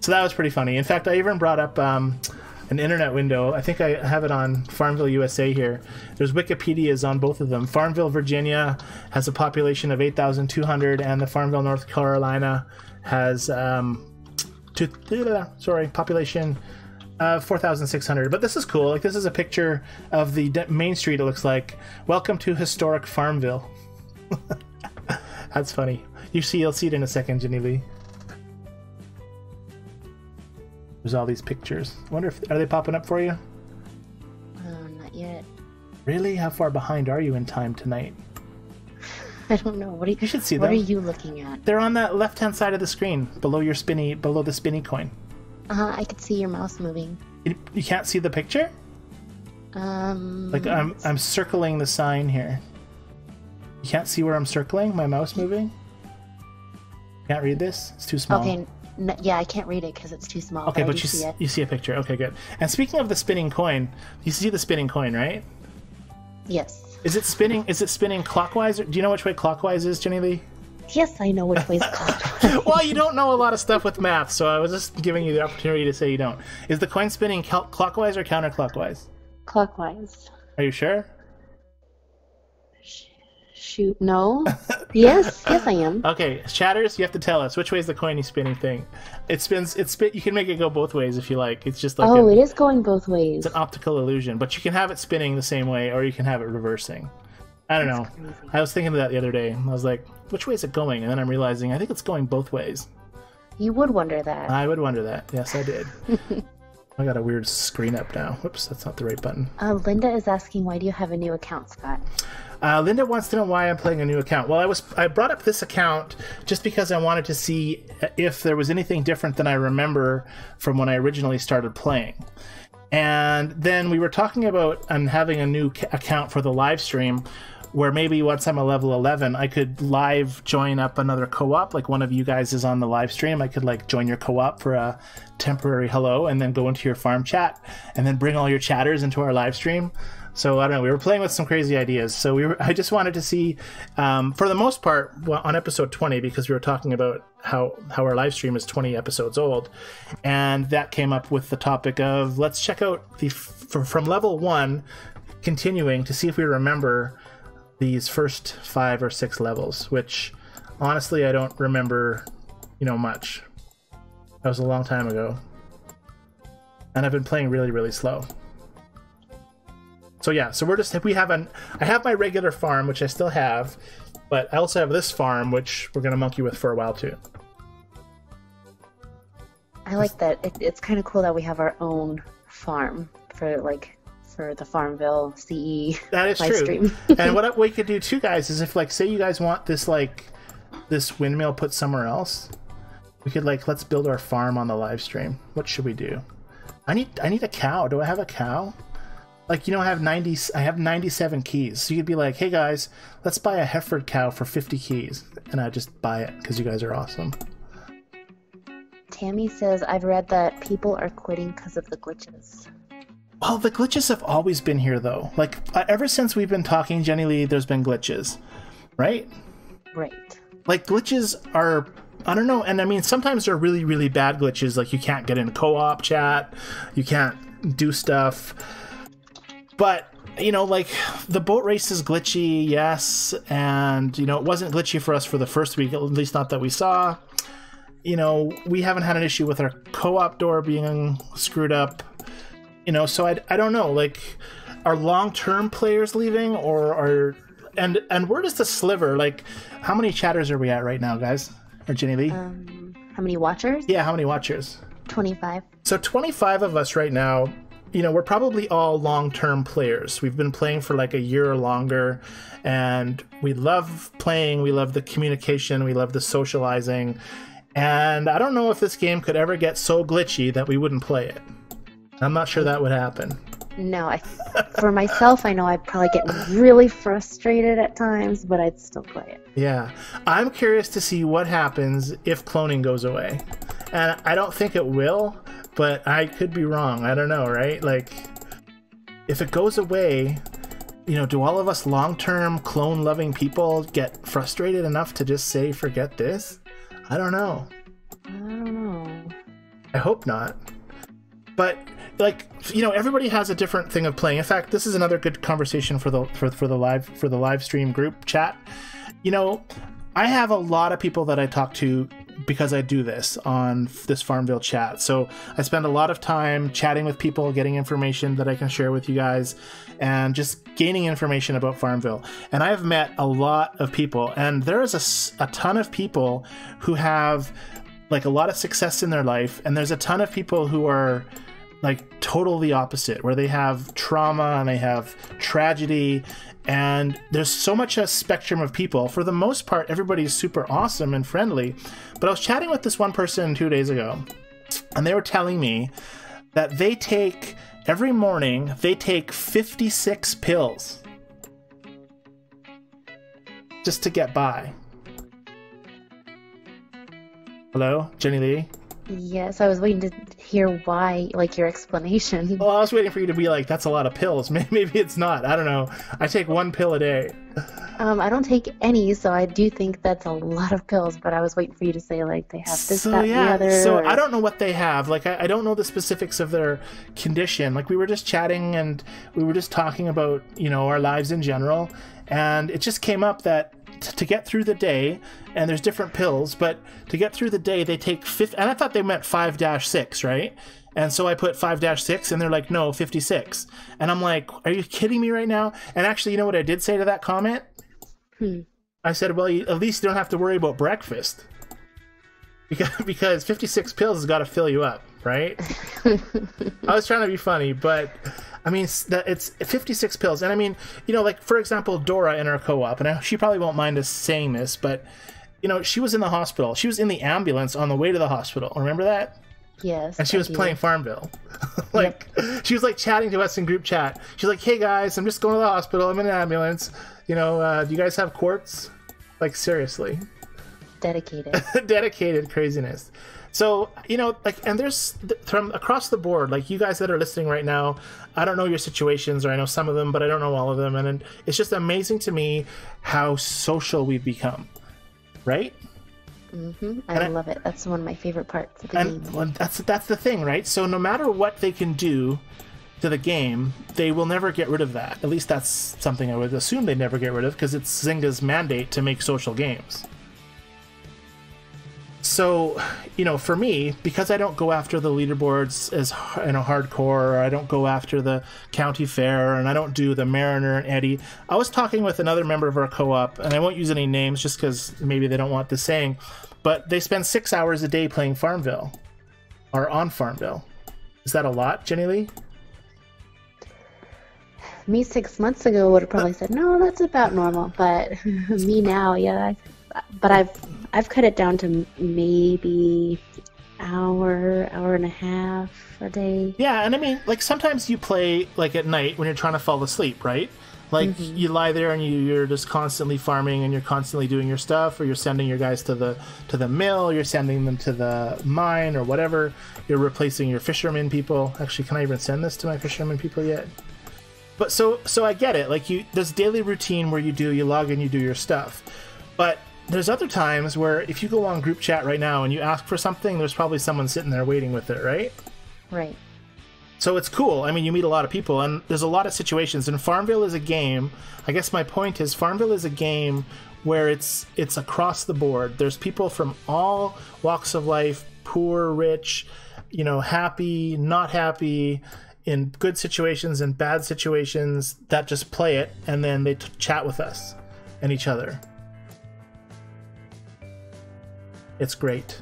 So that was pretty funny. In fact, I even brought up an internet window. I think I have it on FarmVille USA here. There's Wikipedias on both of them. FarmVille, Virginia has a population of 8,200, and the FarmVille, North Carolina has population 4,600. But this is cool. This is a picture of the main street. It looks like. Welcome to historic FarmVille. That's funny. You'll see it in a second, Jennilee. There's all these pictures. I wonder are they popping up for you? Not yet. Really? How far behind are you in time tonight? I don't know. You should see them. What are you looking at? They're on that left-hand side of the screen, below the spinny coin. I could see your mouse moving. You can't see the picture? I'm circling the sign here. You can't see where I'm circling? My mouse moving? Can't read this? It's too small. Okay. Yeah, I can't read it because it's too small. Okay, but you see a picture. Okay, good. And speaking of the spinning coin, you see the spinning coin, right? Yes. Is it spinning clockwise? Do you know which way clockwise is, Jennilee? Yes, I know which way's clockwise. Well, you don't know a lot of stuff with math, so I was just giving you the opportunity to say you don't. Is the coin spinning clockwise or counterclockwise? Clockwise. Are you sure? Shoot, no. Yes, I am. Okay, chatters, you have to tell us which way is the coiny spinning thing. It spins. You can make it go both ways if you like. It's just like it is going both ways. It's an optical illusion, but you can have it spinning the same way, or you can have it reversing. I don't know. Crazy. I was thinking of that the other day. I was like, which way is it going? And then I'm realizing I think it's going both ways. You would wonder that. I would wonder that. Yes, I did. I got a weird screen up now. Whoops, that's not the right button. Linda is asking, why do you have a new account, Scott? Linda wants to know why I'm playing a new account. Well, I brought up this account just because I wanted to see if there was anything different than I remember from when I originally started playing. And then we were talking about having a new account for the live stream, where maybe once I'm a level 11, I could live join up another co-op. Like one of you guys is on the live stream, I could like join your co-op for a temporary hello, and then go into your farm chat, and then bring all your chatters into our live stream. So I don't know. We were playing with some crazy ideas. So I just wanted to see, for the most part, on episode 20, because we were talking about how our live stream is 20 episodes old, and that came up with the topic of let's check out from level 1, continuing to see if we remember these first 5 or 6 levels, which honestly I don't remember, much. That was a long time ago, and I've been playing really, really slow. So yeah, so I have my regular farm, which I still have, but I also have this farm, which we're gonna monkey with for a while too. I like that. It's kind of cool that we have our own farm for the FarmVille CE that is live true. Stream. And what we could do too, guys, is if say you guys want this this windmill put somewhere else, we could let's build our farm on the live stream. What should we do? I need a cow. Do I have a cow? I have 97 keys. So you could be like, hey guys, let's buy a Hereford cow for 50 keys. And I just buy it because you guys are awesome. Tammy says, I've read that people are quitting because of the glitches. Well, the glitches have always been here, though. Ever since we've been talking, Jennilee, there's been glitches, right? Right. Glitches are, I don't know, and I mean, sometimes they're really, really bad glitches. You can't get in co-op chat, you can't do stuff. But, the boat race is glitchy, yes, and, it wasn't glitchy for us for the first week, at least not that we saw. We haven't had an issue with our co-op door being screwed up. So I don't know, are long-term players leaving, or and where does the sliver, how many chatters are we at right now, guys? Or Jennilee? How many watchers? Yeah, how many watchers? 25. So 25 of us right now, we're probably all long-term players. We've been playing for a year or longer, and we love playing, we love the communication, we love the socializing, and I don't know if this game could ever get so glitchy that we wouldn't play it. I'm not sure that would happen. No, for myself, I know I'd probably get really frustrated at times, but I'd still play it. Yeah. I'm curious to see what happens if cloning goes away. And I don't think it will, but I could be wrong. I don't know, right? If it goes away, do all of us long-term clone-loving people get frustrated enough to just say, forget this? I don't know. I don't know. I hope not. But everybody has a different thing of playing. In fact, this is another good conversation for the live stream group chat. I have a lot of people that I talk to because I do this on this FarmVille chat. So I spend a lot of time chatting with people, getting information that I can share with you guys, and just gaining information about FarmVille. And I have met a lot of people, and there is a ton of people who have a lot of success in their life, and there's a ton of people who are totally opposite, where they have trauma and they have tragedy, and there's so much a spectrum of people. For the most part, everybody's super awesome and friendly, but I was chatting with this one person 2 days ago, and they were telling me that every morning they take 56 pills just to get by. Hello, Jennilee? Yes, I was waiting to hear why, like your explanation. Well, I was waiting for you to be like, that's a lot of pills. Maybe it's not. I don't know. I take 1 pill a day. I don't take any, so I do think that's a lot of pills, but I was waiting for you to say, like, they have this, that, and the other. So I don't know what they have. Like, I don't know the specifics of their condition. Like, we were just chatting and we were just talking about, you know, our lives in general. And it just came up that to get through the day, and there's different pills, but to get through the day, they take 50, and I thought they meant 5-6, right? And so I put 5-6, and they're like, no, 56. And I'm like, are you kidding me right now? And actually, you know what I did say to that comment? I said, well, at least you don't have to worry about breakfast. Because 56 pills has got to fill you up, right? I was trying to be funny, but I mean, it's 56 pills. And I mean, you know, like, for example, Dora in our co-op, and she probably won't mind us saying this, but, you know, she was in the hospital. She was in the ambulance on the way to the hospital. Remember that? Yes. And she was playing FarmVille. Like, she was like chatting to us in group chat. She's like, hey guys, I'm just going to the hospital. I'm in an ambulance. You know, do you guys have quartz? Like, seriously. Dedicated. Dedicated craziness. So, you know, like, and there's from across the board, like, you guys that are listening right now, I don't know your situations, or I know some of them, but I don't know all of them. And it's just amazing to me how social we've become, right? I love it. That's one of my favorite parts of the game. Well, that's the thing, right? So no matter what they can do to the game, they will never get rid of that. At least that's something I would assume they never get rid of, because it's Zynga's mandate to make social games. So, you know, for me, because I don't go after the leaderboards as, you know, hardcore, or I don't go after the county fair, and I don't do the Mariner and Eddie. I was talking with another member of our co-op, and I won't use any names just because maybe they don't want this saying, but they spend 6 hours a day playing FarmVille, or on FarmVille. Is that a lot, Jennilee? Me 6 months ago would have probably said, no, that's about normal. But me now, yeah. But I've cut it down to maybe hour and a half a day. Yeah, and I mean, like, sometimes you play, like, at night when you're trying to fall asleep, right? Like, you lie there and you're just constantly farming, and you're constantly doing your stuff, or you're sending your guys to the mill, you're sending them to the mine, or whatever. You're replacing your fishermen people. Actually, can I even send this to my fishermen people yet? But so I get it. Like, there's daily routine where you log in, you do your stuff. But there's other times where if you go on group chat right now and you ask for something, there's probably someone sitting there waiting with it, right? Right. So it's cool. I mean, you meet a lot of people, and there's a lot of situations. And FarmVille is a game. I guess my point is FarmVille is a game where it's across the board. There's people from all walks of life, poor, rich, you know, happy, not happy, in good situations and bad situations, that just play it, and then they chat with us and each other. It's great.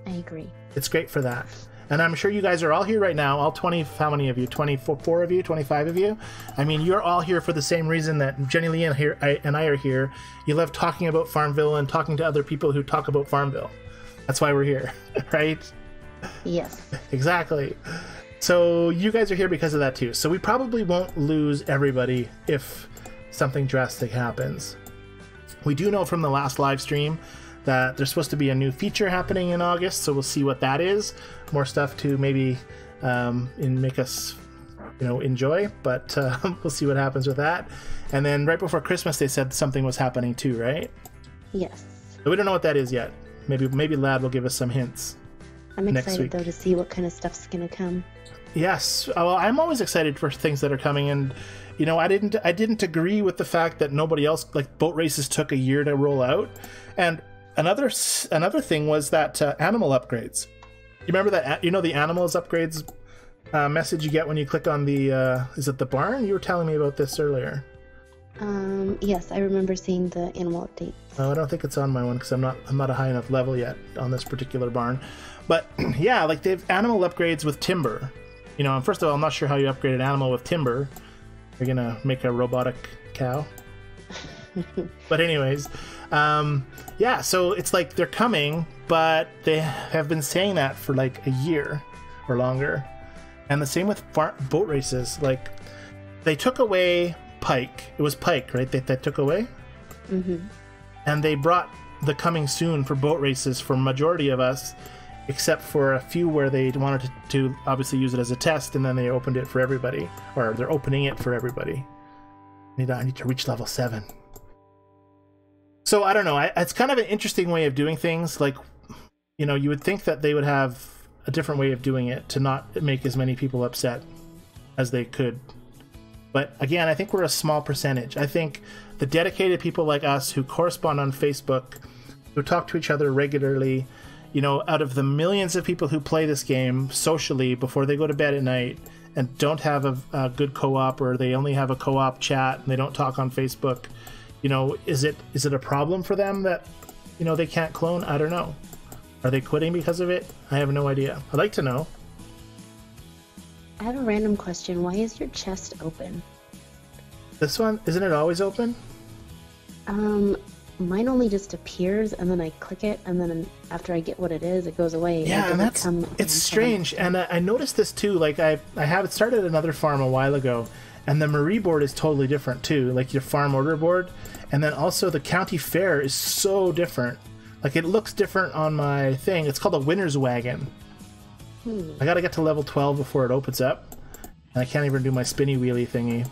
I agree. It's great for that. And I'm sure you guys are all here right now, all 20, how many of you? 24 of you? 25 of you? I mean, you're all here for the same reason that Jennilee and I are here. You love talking about FarmVille and talking to other people who talk about FarmVille. That's why we're here, right? Yes. Exactly. So you guys are here because of that too. So we probably won't lose everybody if something drastic happens. We do know from the last live stream that there's supposed to be a new feature happening in August, so we'll see what that is. More stuff to maybe make us, you know, enjoy, but we'll see what happens with that. And then right before Christmas, they said something was happening too, right? Yes. But we don't know what that is yet. Maybe Lad will give us some hints. I'm excited though to see what kind of stuff's gonna come. Yes, well, I'm always excited for things that are coming, and you know, I didn't agree with the fact that nobody else, like, boat races took a year to roll out. And another thing was that animal upgrades. You remember that, you know, the animals upgrades message you get when you click on the is it the barn? You were telling me about this earlier. Yes, I remember seeing the animal update. Oh, I don't think it's on my one because I'm not a high enough level yet on this particular barn. But yeah, like, they have animal upgrades with timber. You know, and first of all, I'm not sure how you upgrade an animal with timber. You're gonna make a robotic cow. But anyways, yeah, so it's like they're coming, but they have been saying that for like a year or longer. And the same with boat races. Like, they took away Pike. It was Pike, right? They took away? Mm-hmm. And they brought the coming soon for boat races for majority of us except for a few where they wanted to obviously use it as a test, and then they opened it for everybody, or they're opening it for everybody. I need to reach level 7. So I don't know. It's kind of an interesting way of doing things. Like, you know, you would think that they would have a different way of doing it to not make as many people upset as they could. But again, I think we're a small percentage. I think the dedicated people like us who correspond on Facebook, who talk to each other regularly, you know, out of the millions of people who play this game socially before they go to bed at night and don't have a good co-op, or they only have a co-op chat and they don't talk on Facebook, you know, is it a problem for them that, you know, they can't clone? I don't know. Are they quitting because of it? I have no idea. I'd like to know. I have a random question. Why is your chest open? This one, isn't it always open? Mine only just appears, and then I click it, and then after I get what it is, it goes away. Yeah, and it's strange. And I noticed this too. Like I have started another farm a while ago, and the Marie board is totally different too. Like your farm order board, and then also the county fair is so different. Like it looks different on my thing. It's called a winner's wagon. I gotta get to level 12 before it opens up, and I can't even do my spinny wheelie thingy.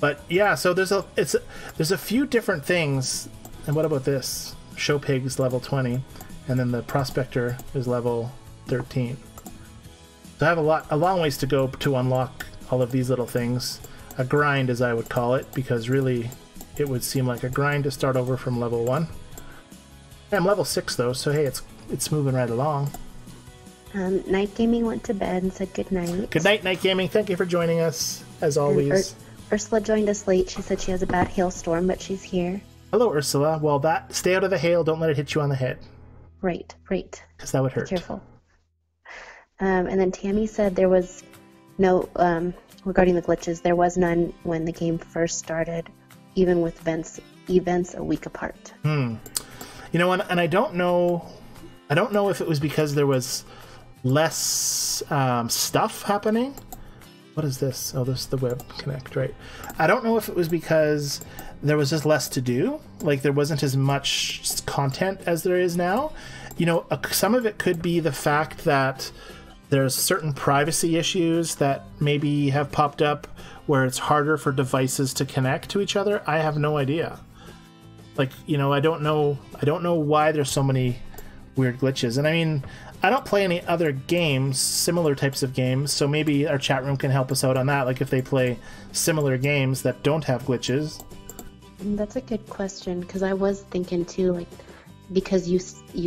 But yeah, so there's a few different things. And what about this? Show Pig's level 20, and then the Prospector is level 13. So I have a long ways to go to unlock all of these little things. A grind, as I would call it, because really it would seem like a grind to start over from level 1. I'm level 6 though, so hey, it's moving right along. Night Gaming went to bed and said good night. Good night, Night Gaming. Thank you for joining us, as always. Ursula joined us late. She said she has a bad hailstorm, but she's here. Hello, Ursula. Well, stay out of the hail. Don't let it hit you on the head. Right. Because that would hurt. Be careful. And then Tammy said there was no, regarding the glitches, there was none when the game first started, even with events a week apart. You know, and I don't know if it was because there was less stuff happening. What is this? Oh, this is the Web Connect, right? I don't know if it was because there was just less to do. Like, there wasn't as much content as there is now. You know, some of it could be the fact that there's certain privacy issues that maybe have popped up where it's harder for devices to connect to each other. I have no idea. Like, you know, I don't know why there's so many weird glitches. And I mean, I don't play any other games, similar types of games, so maybe our chat room can help us out on that, like if they play similar games that don't have glitches. That's a good question, because I was thinking too, like, because you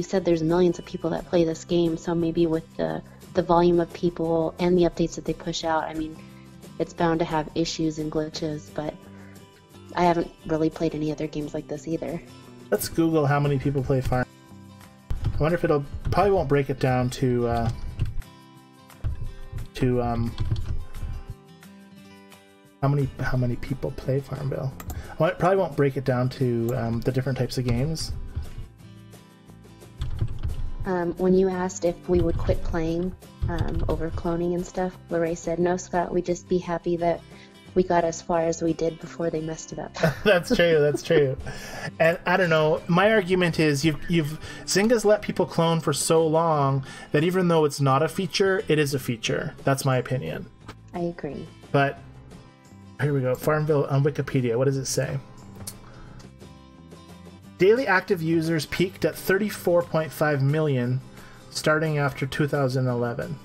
said there's millions of people that play this game, so maybe with the volume of people and the updates that they push out, I mean, it's bound to have issues and glitches, but I haven't really played any other games like this either. Let's Google how many people play Farm. I wonder if probably won't break it down to how many people play FarmVille. Well, it probably won't break it down to the different types of games. When you asked if we would quit playing over cloning and stuff, Lorraine said, "No, Scott, we'd just be happy that we got as far as we did before they messed it up." That's true. And I don't know, my argument is Zynga's let people clone for so long that even though it's not a feature, it is a feature. That's my opinion. I agree. But here we go. FarmVille on Wikipedia. What does it say? Daily active users peaked at 34.5 million starting after 2011.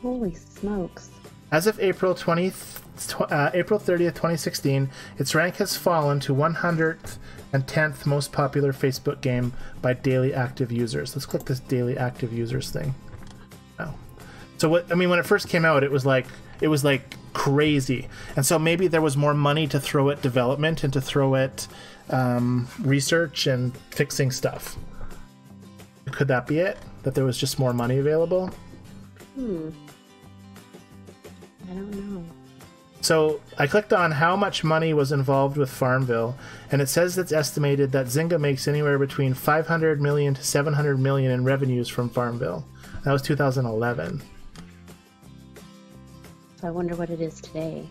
Holy smokes. As of April 30th, 2016, its rank has fallen to 110th most popular Facebook game by daily active users. Let's click this daily active users thing. Oh. So what I mean, when it first came out, it was like crazy. And so maybe there was more money to throw at development and to throw at research and fixing stuff. Could that be it? That there was just more money available? I don't know. So I clicked on how much money was involved with FarmVille, and it says it's estimated that Zynga makes anywhere between 500 million to 700 million in revenues from FarmVille. That was 2011. So I wonder what it is today.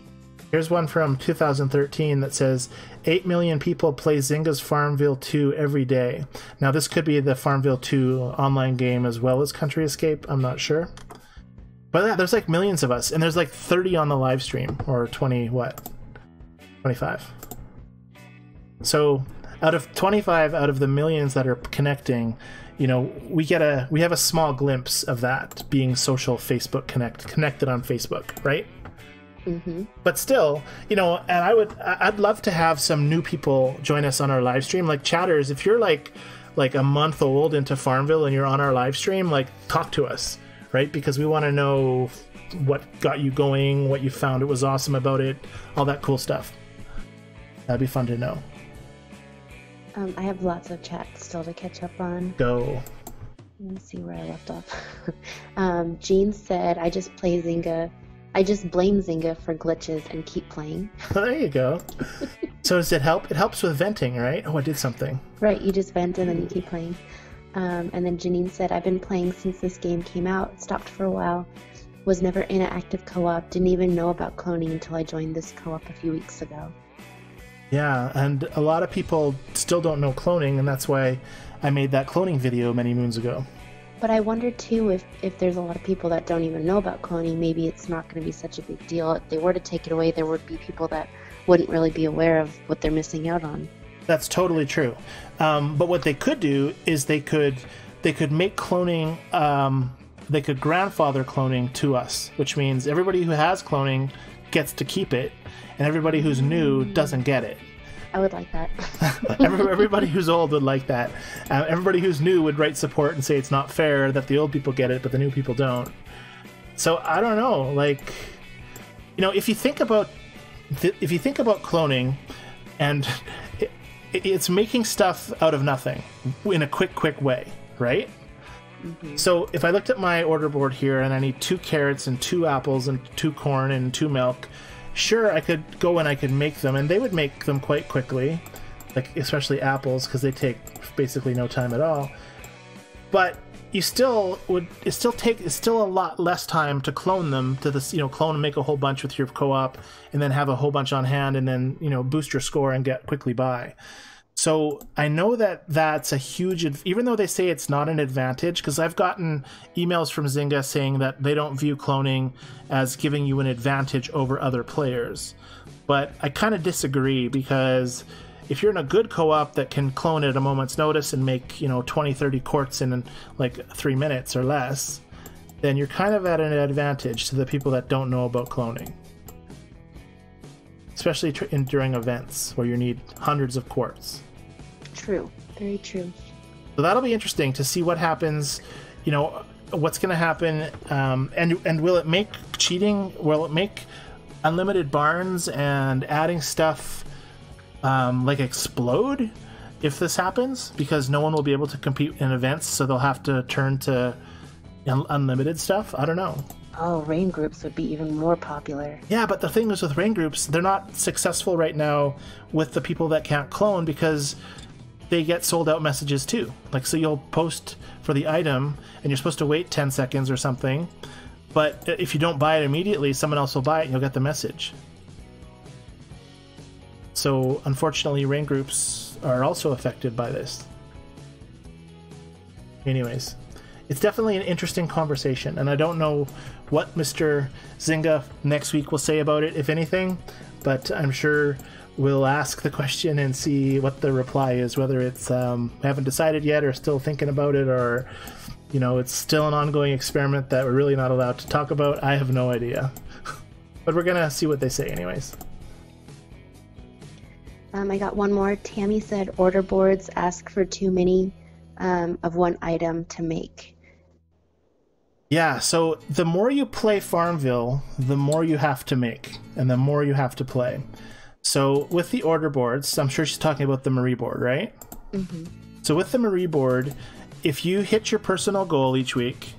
Here's one from 2013 that says 8 million people play Zynga's FarmVille2 every day. Now this could be the FarmVille2 online game as well as Country Escape. I'm not sure. But yeah, there's like millions of us, and there's like 30 on the live stream, or 20 what? 25. So out of 25 out of the millions that are connecting, you know, we have a small glimpse of that being social Facebook connected on Facebook, right? Mm-hmm. But still, you know, and I'd love to have some new people join us on our live stream, like chatters. If you're like a month old into FarmVille and you're on our live stream, like talk to us, right? Because we want to know what got you going, what you found it was awesome about it, all that cool stuff. That'd be fun to know. I have lots of chats still to catch up on. Go. Let me see where I left off. Jean said, I just blame Zynga for glitches and keep playing. There you go. So does it help? It helps with venting, right? Oh, I did something. Right, you just vent and then you keep playing. And then Janine said, I've been playing since this game came out, stopped for a while, was never in an active co-op, didn't even know about cloning until I joined this co-op a few weeks ago. Yeah, and a lot of people still don't know cloning, and that's why I made that cloning video many moons ago. But I wonder too if there's a lot of people that don't even know about cloning, maybe it's not going to be such a big deal. If they were to take it away, there would be people that wouldn't really be aware of what they're missing out on. That's totally true. But what they could do is they could make cloning, they could grandfather cloning to us, which means everybody who has cloning gets to keep it, and everybody who's new doesn't get it. I would like that. Everybody who's old would like that. Everybody who's new would write support and say it's not fair that the old people get it, but the new people don't. So I don't know. Like, you know, if you think about cloning, and it's making stuff out of nothing in a quick way, right? Mm-hmm. So if I looked at my order board here and I need 2 carrots and 2 apples and 2 corn and 2 milk, sure, I could go and I could make them, and they would make them quite quickly, like especially apples, because they take basically no time at all. But it's still a lot less time to clone them to this, you know, clone and make a whole bunch with your co-op, and then have a whole bunch on hand, and then, you know, boost your score and get quickly by. So I know that's a huge, even though they say it's not an advantage, because I've gotten emails from Zynga saying that they don't view cloning as giving you an advantage over other players. But I kind of disagree, because if you're in a good co-op that can clone at a moment's notice and make, you know, 20, 30 quarts in like 3 minutes or less, then you're kind of at an advantage to the people that don't know about cloning. Especially during events where you need hundreds of quarts. True. Very true. So that'll be interesting to see what happens, you know, what's going to happen, and will it make cheating, will it make unlimited barns and adding stuff like explode if this happens? Because no one will be able to compete in events, so they'll have to turn to unlimited stuff? I don't know. Oh, rain groups would be even more popular. Yeah, but the thing is with rain groups, they're not successful right now with the people that can't clone, because they get sold out messages too. Like, so you'll post for the item and you're supposed to wait 10 seconds or something, but if you don't buy it immediately, someone else will buy it and you'll get the message. So unfortunately, rain groups are also affected by this. Anyways, it's definitely an interesting conversation, and I don't know what Mr. Zynga next week will say about it, if anything, but I'm sure we'll ask the question and see what the reply is, whether it's haven't decided yet, or still thinking about it, or, you know, it's still an ongoing experiment that we're really not allowed to talk about. I have no idea. But we're gonna see what they say anyways. I got one more. Tammy said order boards ask for too many of one item to make. Yeah, so the more you play FarmVille, the more you have to make, and the more you have to play. So with the order boards, I'm sure she's talking about the Marie board, right? Mm-hmm. So with the Marie board, if you hit your personal goal each week,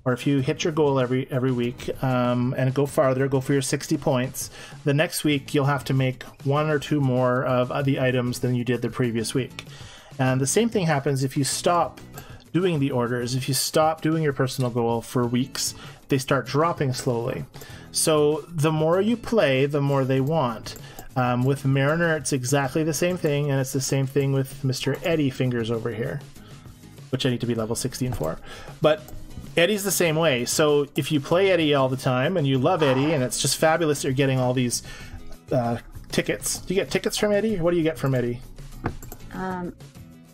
or if you hit your goal every week, and go farther, go for your 60 points, the next week you'll have to make 1 or 2 more of the items than you did the previous week. And the same thing happens if you stop doing the orders. If you stop doing your personal goal for weeks, they start dropping slowly. So the more you play, the more they want. With Mariner, it's exactly the same thing, and it's the same thing with Mr. Eddie Fingers over here, which I need to be level 16 for. But Eddie's the same way. So if you play Eddie all the time, and you love Eddie, and it's just fabulous that you're getting all these tickets. Do you get tickets from Eddie, or what do you get from Eddie?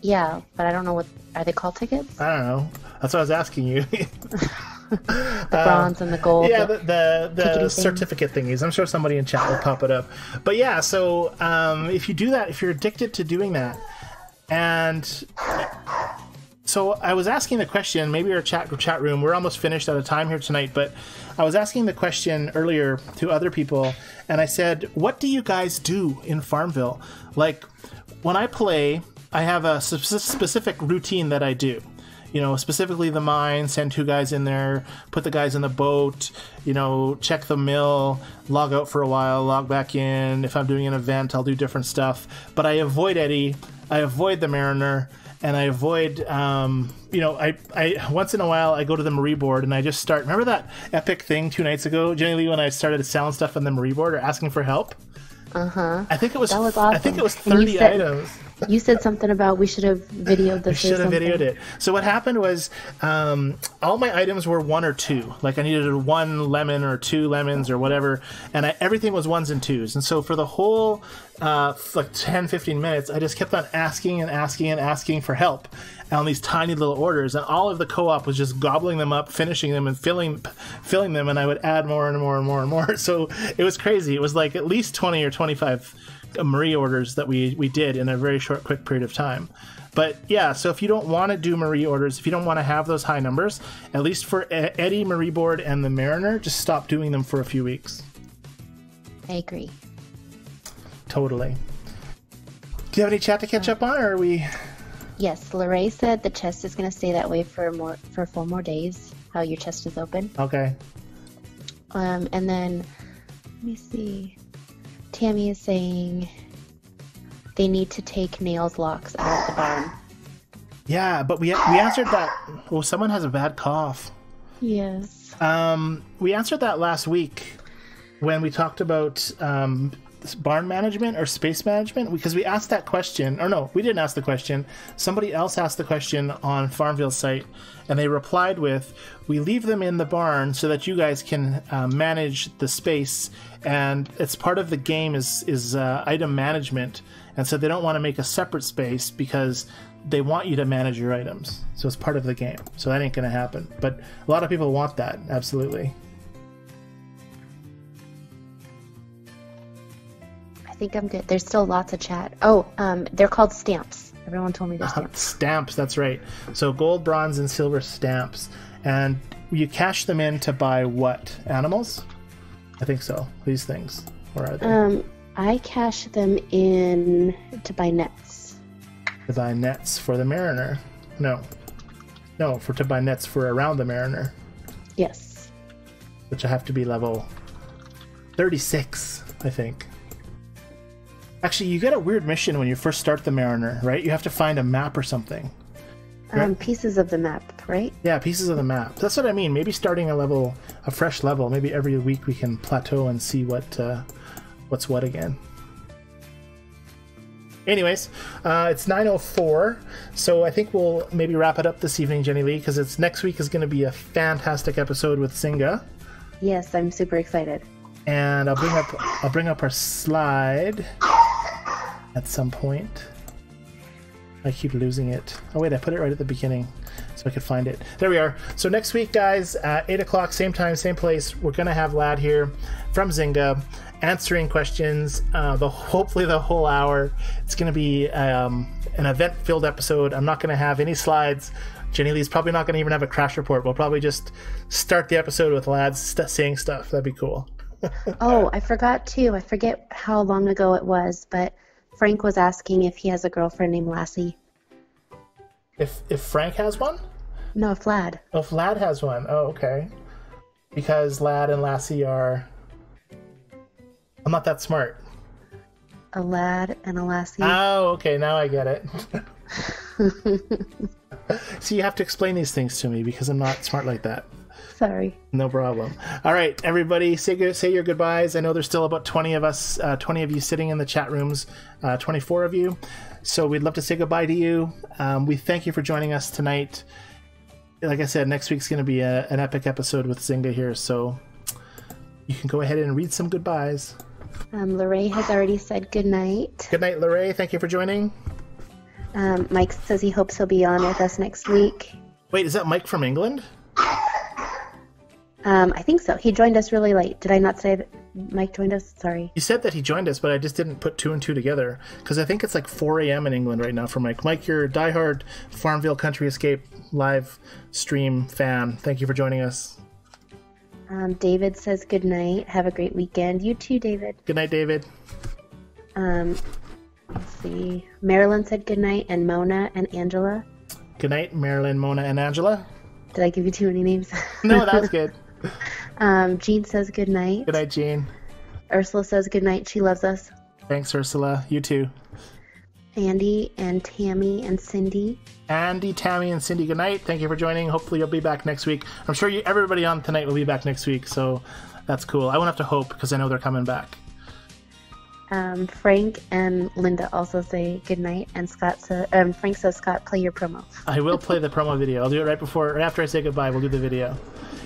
Yeah, but I don't know what... Are they called tickets? I don't know. That's what I was asking you. The bronze and the gold. Yeah, the certificate thingies. I'm sure somebody in chat will pop it up. But yeah, so if you do that, if you're addicted to doing that, and so I was asking the question, maybe our chat room, we're almost finished out of time here tonight, but I was asking the question earlier to other people, and I said, what do you guys do in FarmVille? Like, when I play, I have a specific routine that I do. You know, specifically the mine, send 2 guys in there, put the guys in the boat, you know, check the mill, log out for a while, log back in. If I'm doing an event, I'll do different stuff. But I avoid Eddie, I avoid the Mariner, and I avoid, you know, I once in a while I go to the Marie board and I just start. Remember that epic thing 2 nights ago, Jennilee, when I started selling stuff on the Marie board or asking for help? I think it was. That was awesome. I think it was 30 items. You said something about we should have videoed this. We should have videoed it. So what happened was, all my items were 1 or 2. Like I needed 1 lemon or 2 lemons or whatever, and everything was 1s and 2s. And so for the whole like 10-15 minutes, I just kept on asking and asking and asking for help on these tiny little orders, and all of the co-op was just gobbling them up, finishing them, and filling them, and I would add more and more and more and more. So it was crazy. It was like at least 20 or 25 Marie orders that we did in a very short, quick period of time. But yeah, so if you don't want to do Marie orders, if you don't want to have those high numbers, at least for Eddie, Marie board, and the Mariner, just stop doing them for a few weeks. I agree. Totally. Do you have any chat to catch up on, or are we... Yes, Lorraine said the chest is going to stay that way for 4 more days, how your chest is open. Okay. And then, let me see. Tammy is saying they need to take Nails locks out of the barn. Yeah, but we answered that. Oh, someone has a bad cough. Yes. We answered that last week when we talked about barn management or space management, because we asked that question. Or no, we didn't ask the question. Somebody else asked the question on FarmVille's site, and they replied with, we leave them in the barn so that you guys can manage the space, and it's part of the game is item management, and so they don't want to make a separate space because they want you to manage your items. So it's part of the game. So that ain't going to happen. But a lot of people want that, absolutely. I think I'm good. There's still lots of chat. Oh, they're called stamps. Everyone told me they're stamps. Stamps, that's right. So gold, bronze, and silver stamps. And you cash them in to buy what? Animals? I think so. These things. Where are they? I cash them in to buy nets. To buy nets for the Mariner. No, to buy nets for around the Mariner. Yes. Which I have to be level 36, I think. Actually, you get a weird mission when you first start the Mariner, right? You have to find a map or something. Right? Pieces of the map, right? Yeah, pieces of the map. That's what I mean. Maybe starting a fresh level. Maybe every week we can plateau and see what's what again. Anyways, it's 9:04, so I think we'll maybe wrap it up this evening, Jennilee, because next week is going to be a fantastic episode with Singa. Yes, I'm super excited. And I'll bring up our slide at some point. I keep losing it. Oh wait, I put it right at the beginning so I could find it. There we are. So next week, guys, at 8 o'clock, same time, same place, we're going to have Lad here from Zynga answering questions, hopefully the whole hour. It's going to be an event-filled episode. I'm not going to have any slides. Jennilee's probably not going to even have a crash report. We'll probably just start the episode with Lad saying stuff. That'd be cool. Oh, I forgot too. I forget how long ago it was, but Frank was asking if he has a girlfriend named Lassie. If Frank has one? No, if Lad. Oh, if Lad has one. Oh, okay. Because Lad and Lassie are... I'm not that smart. A lad and a lassie. Oh, okay. Now I get it. So you have to explain these things to me because I'm not smart like that. Sorry. No problem. All right, everybody, say your goodbyes. I know there's still about 20 of us, 20 of you sitting in the chat rooms, 24 of you. So we'd love to say goodbye to you. We thank you for joining us tonight. Like I said, next week's going to be an epic episode with Zynga here, so you can go ahead and read some goodbyes. Lorraine has already said good night. Good night, Lorraine. Thank you for joining. Mike says he hopes he'll be on with us next week. Wait, is that Mike from England? I think so. He joined us really late. Did I not say that Mike joined us? Sorry. You said that he joined us, but I just didn't put 2 and 2 together, because I think it's like 4 a.m. in England right now for Mike. Mike, you're a diehard FarmVille Country Escape live stream fan. Thank you for joining us. David says good night. Have a great weekend. You too, David. Good night, David. Let's see. Marilyn said good night, and Mona and Angela. Good night, Marilyn, Mona, and Angela. Did I give you too many names? No, that was good. Jean says good night. Good night, Jean. Ursula says good night. She loves us. Thanks, Ursula. You too. Andy and Tammy and Cindy. Andy, Tammy, and Cindy, good night. Thank you for joining. Hopefully you'll be back next week. I'm sure everybody on tonight will be back next week, so that's cool. I won't have to hope, because I know they're coming back. Frank and Linda also say good night, and Frank says, Scott, play your promo. I will play the promo video. I'll do it right after I say goodbye. We'll do the video.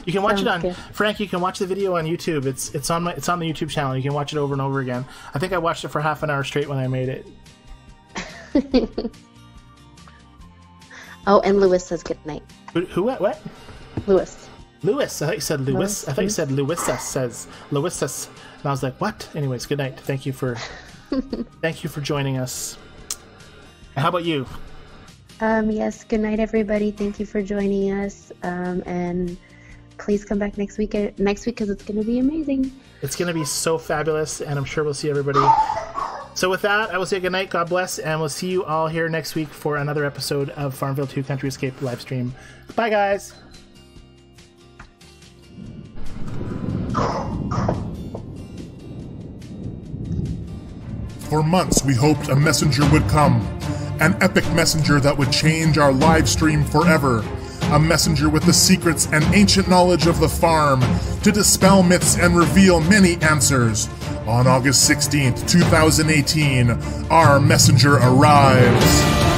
You can watch it on Frank. You can watch the video on YouTube. It's on the YouTube channel. You can watch it over and over again. I think I watched it for half an hour straight when I made it. Oh, and Lewis says good night. Who? What? Lewis. Lewis. I thought you said Lewis. I thought you said Lewis says Lewis. And I was like, what? Anyways, good night. Thank you for joining us. And how about you? Yes, good night, everybody. Thank you for joining us. And please come back next week because it's going to be amazing. It's going to be so fabulous, and I'm sure we'll see everybody. So with that, I will say good night, God bless, and we'll see you all here next week for another episode of FarmVille2 Country Escape livestream. Bye, guys. For months, we hoped a messenger would come. An epic messenger that would change our live stream forever. A messenger with the secrets and ancient knowledge of the farm to dispel myths and reveal many answers. On August 16th, 2018, our messenger arrives.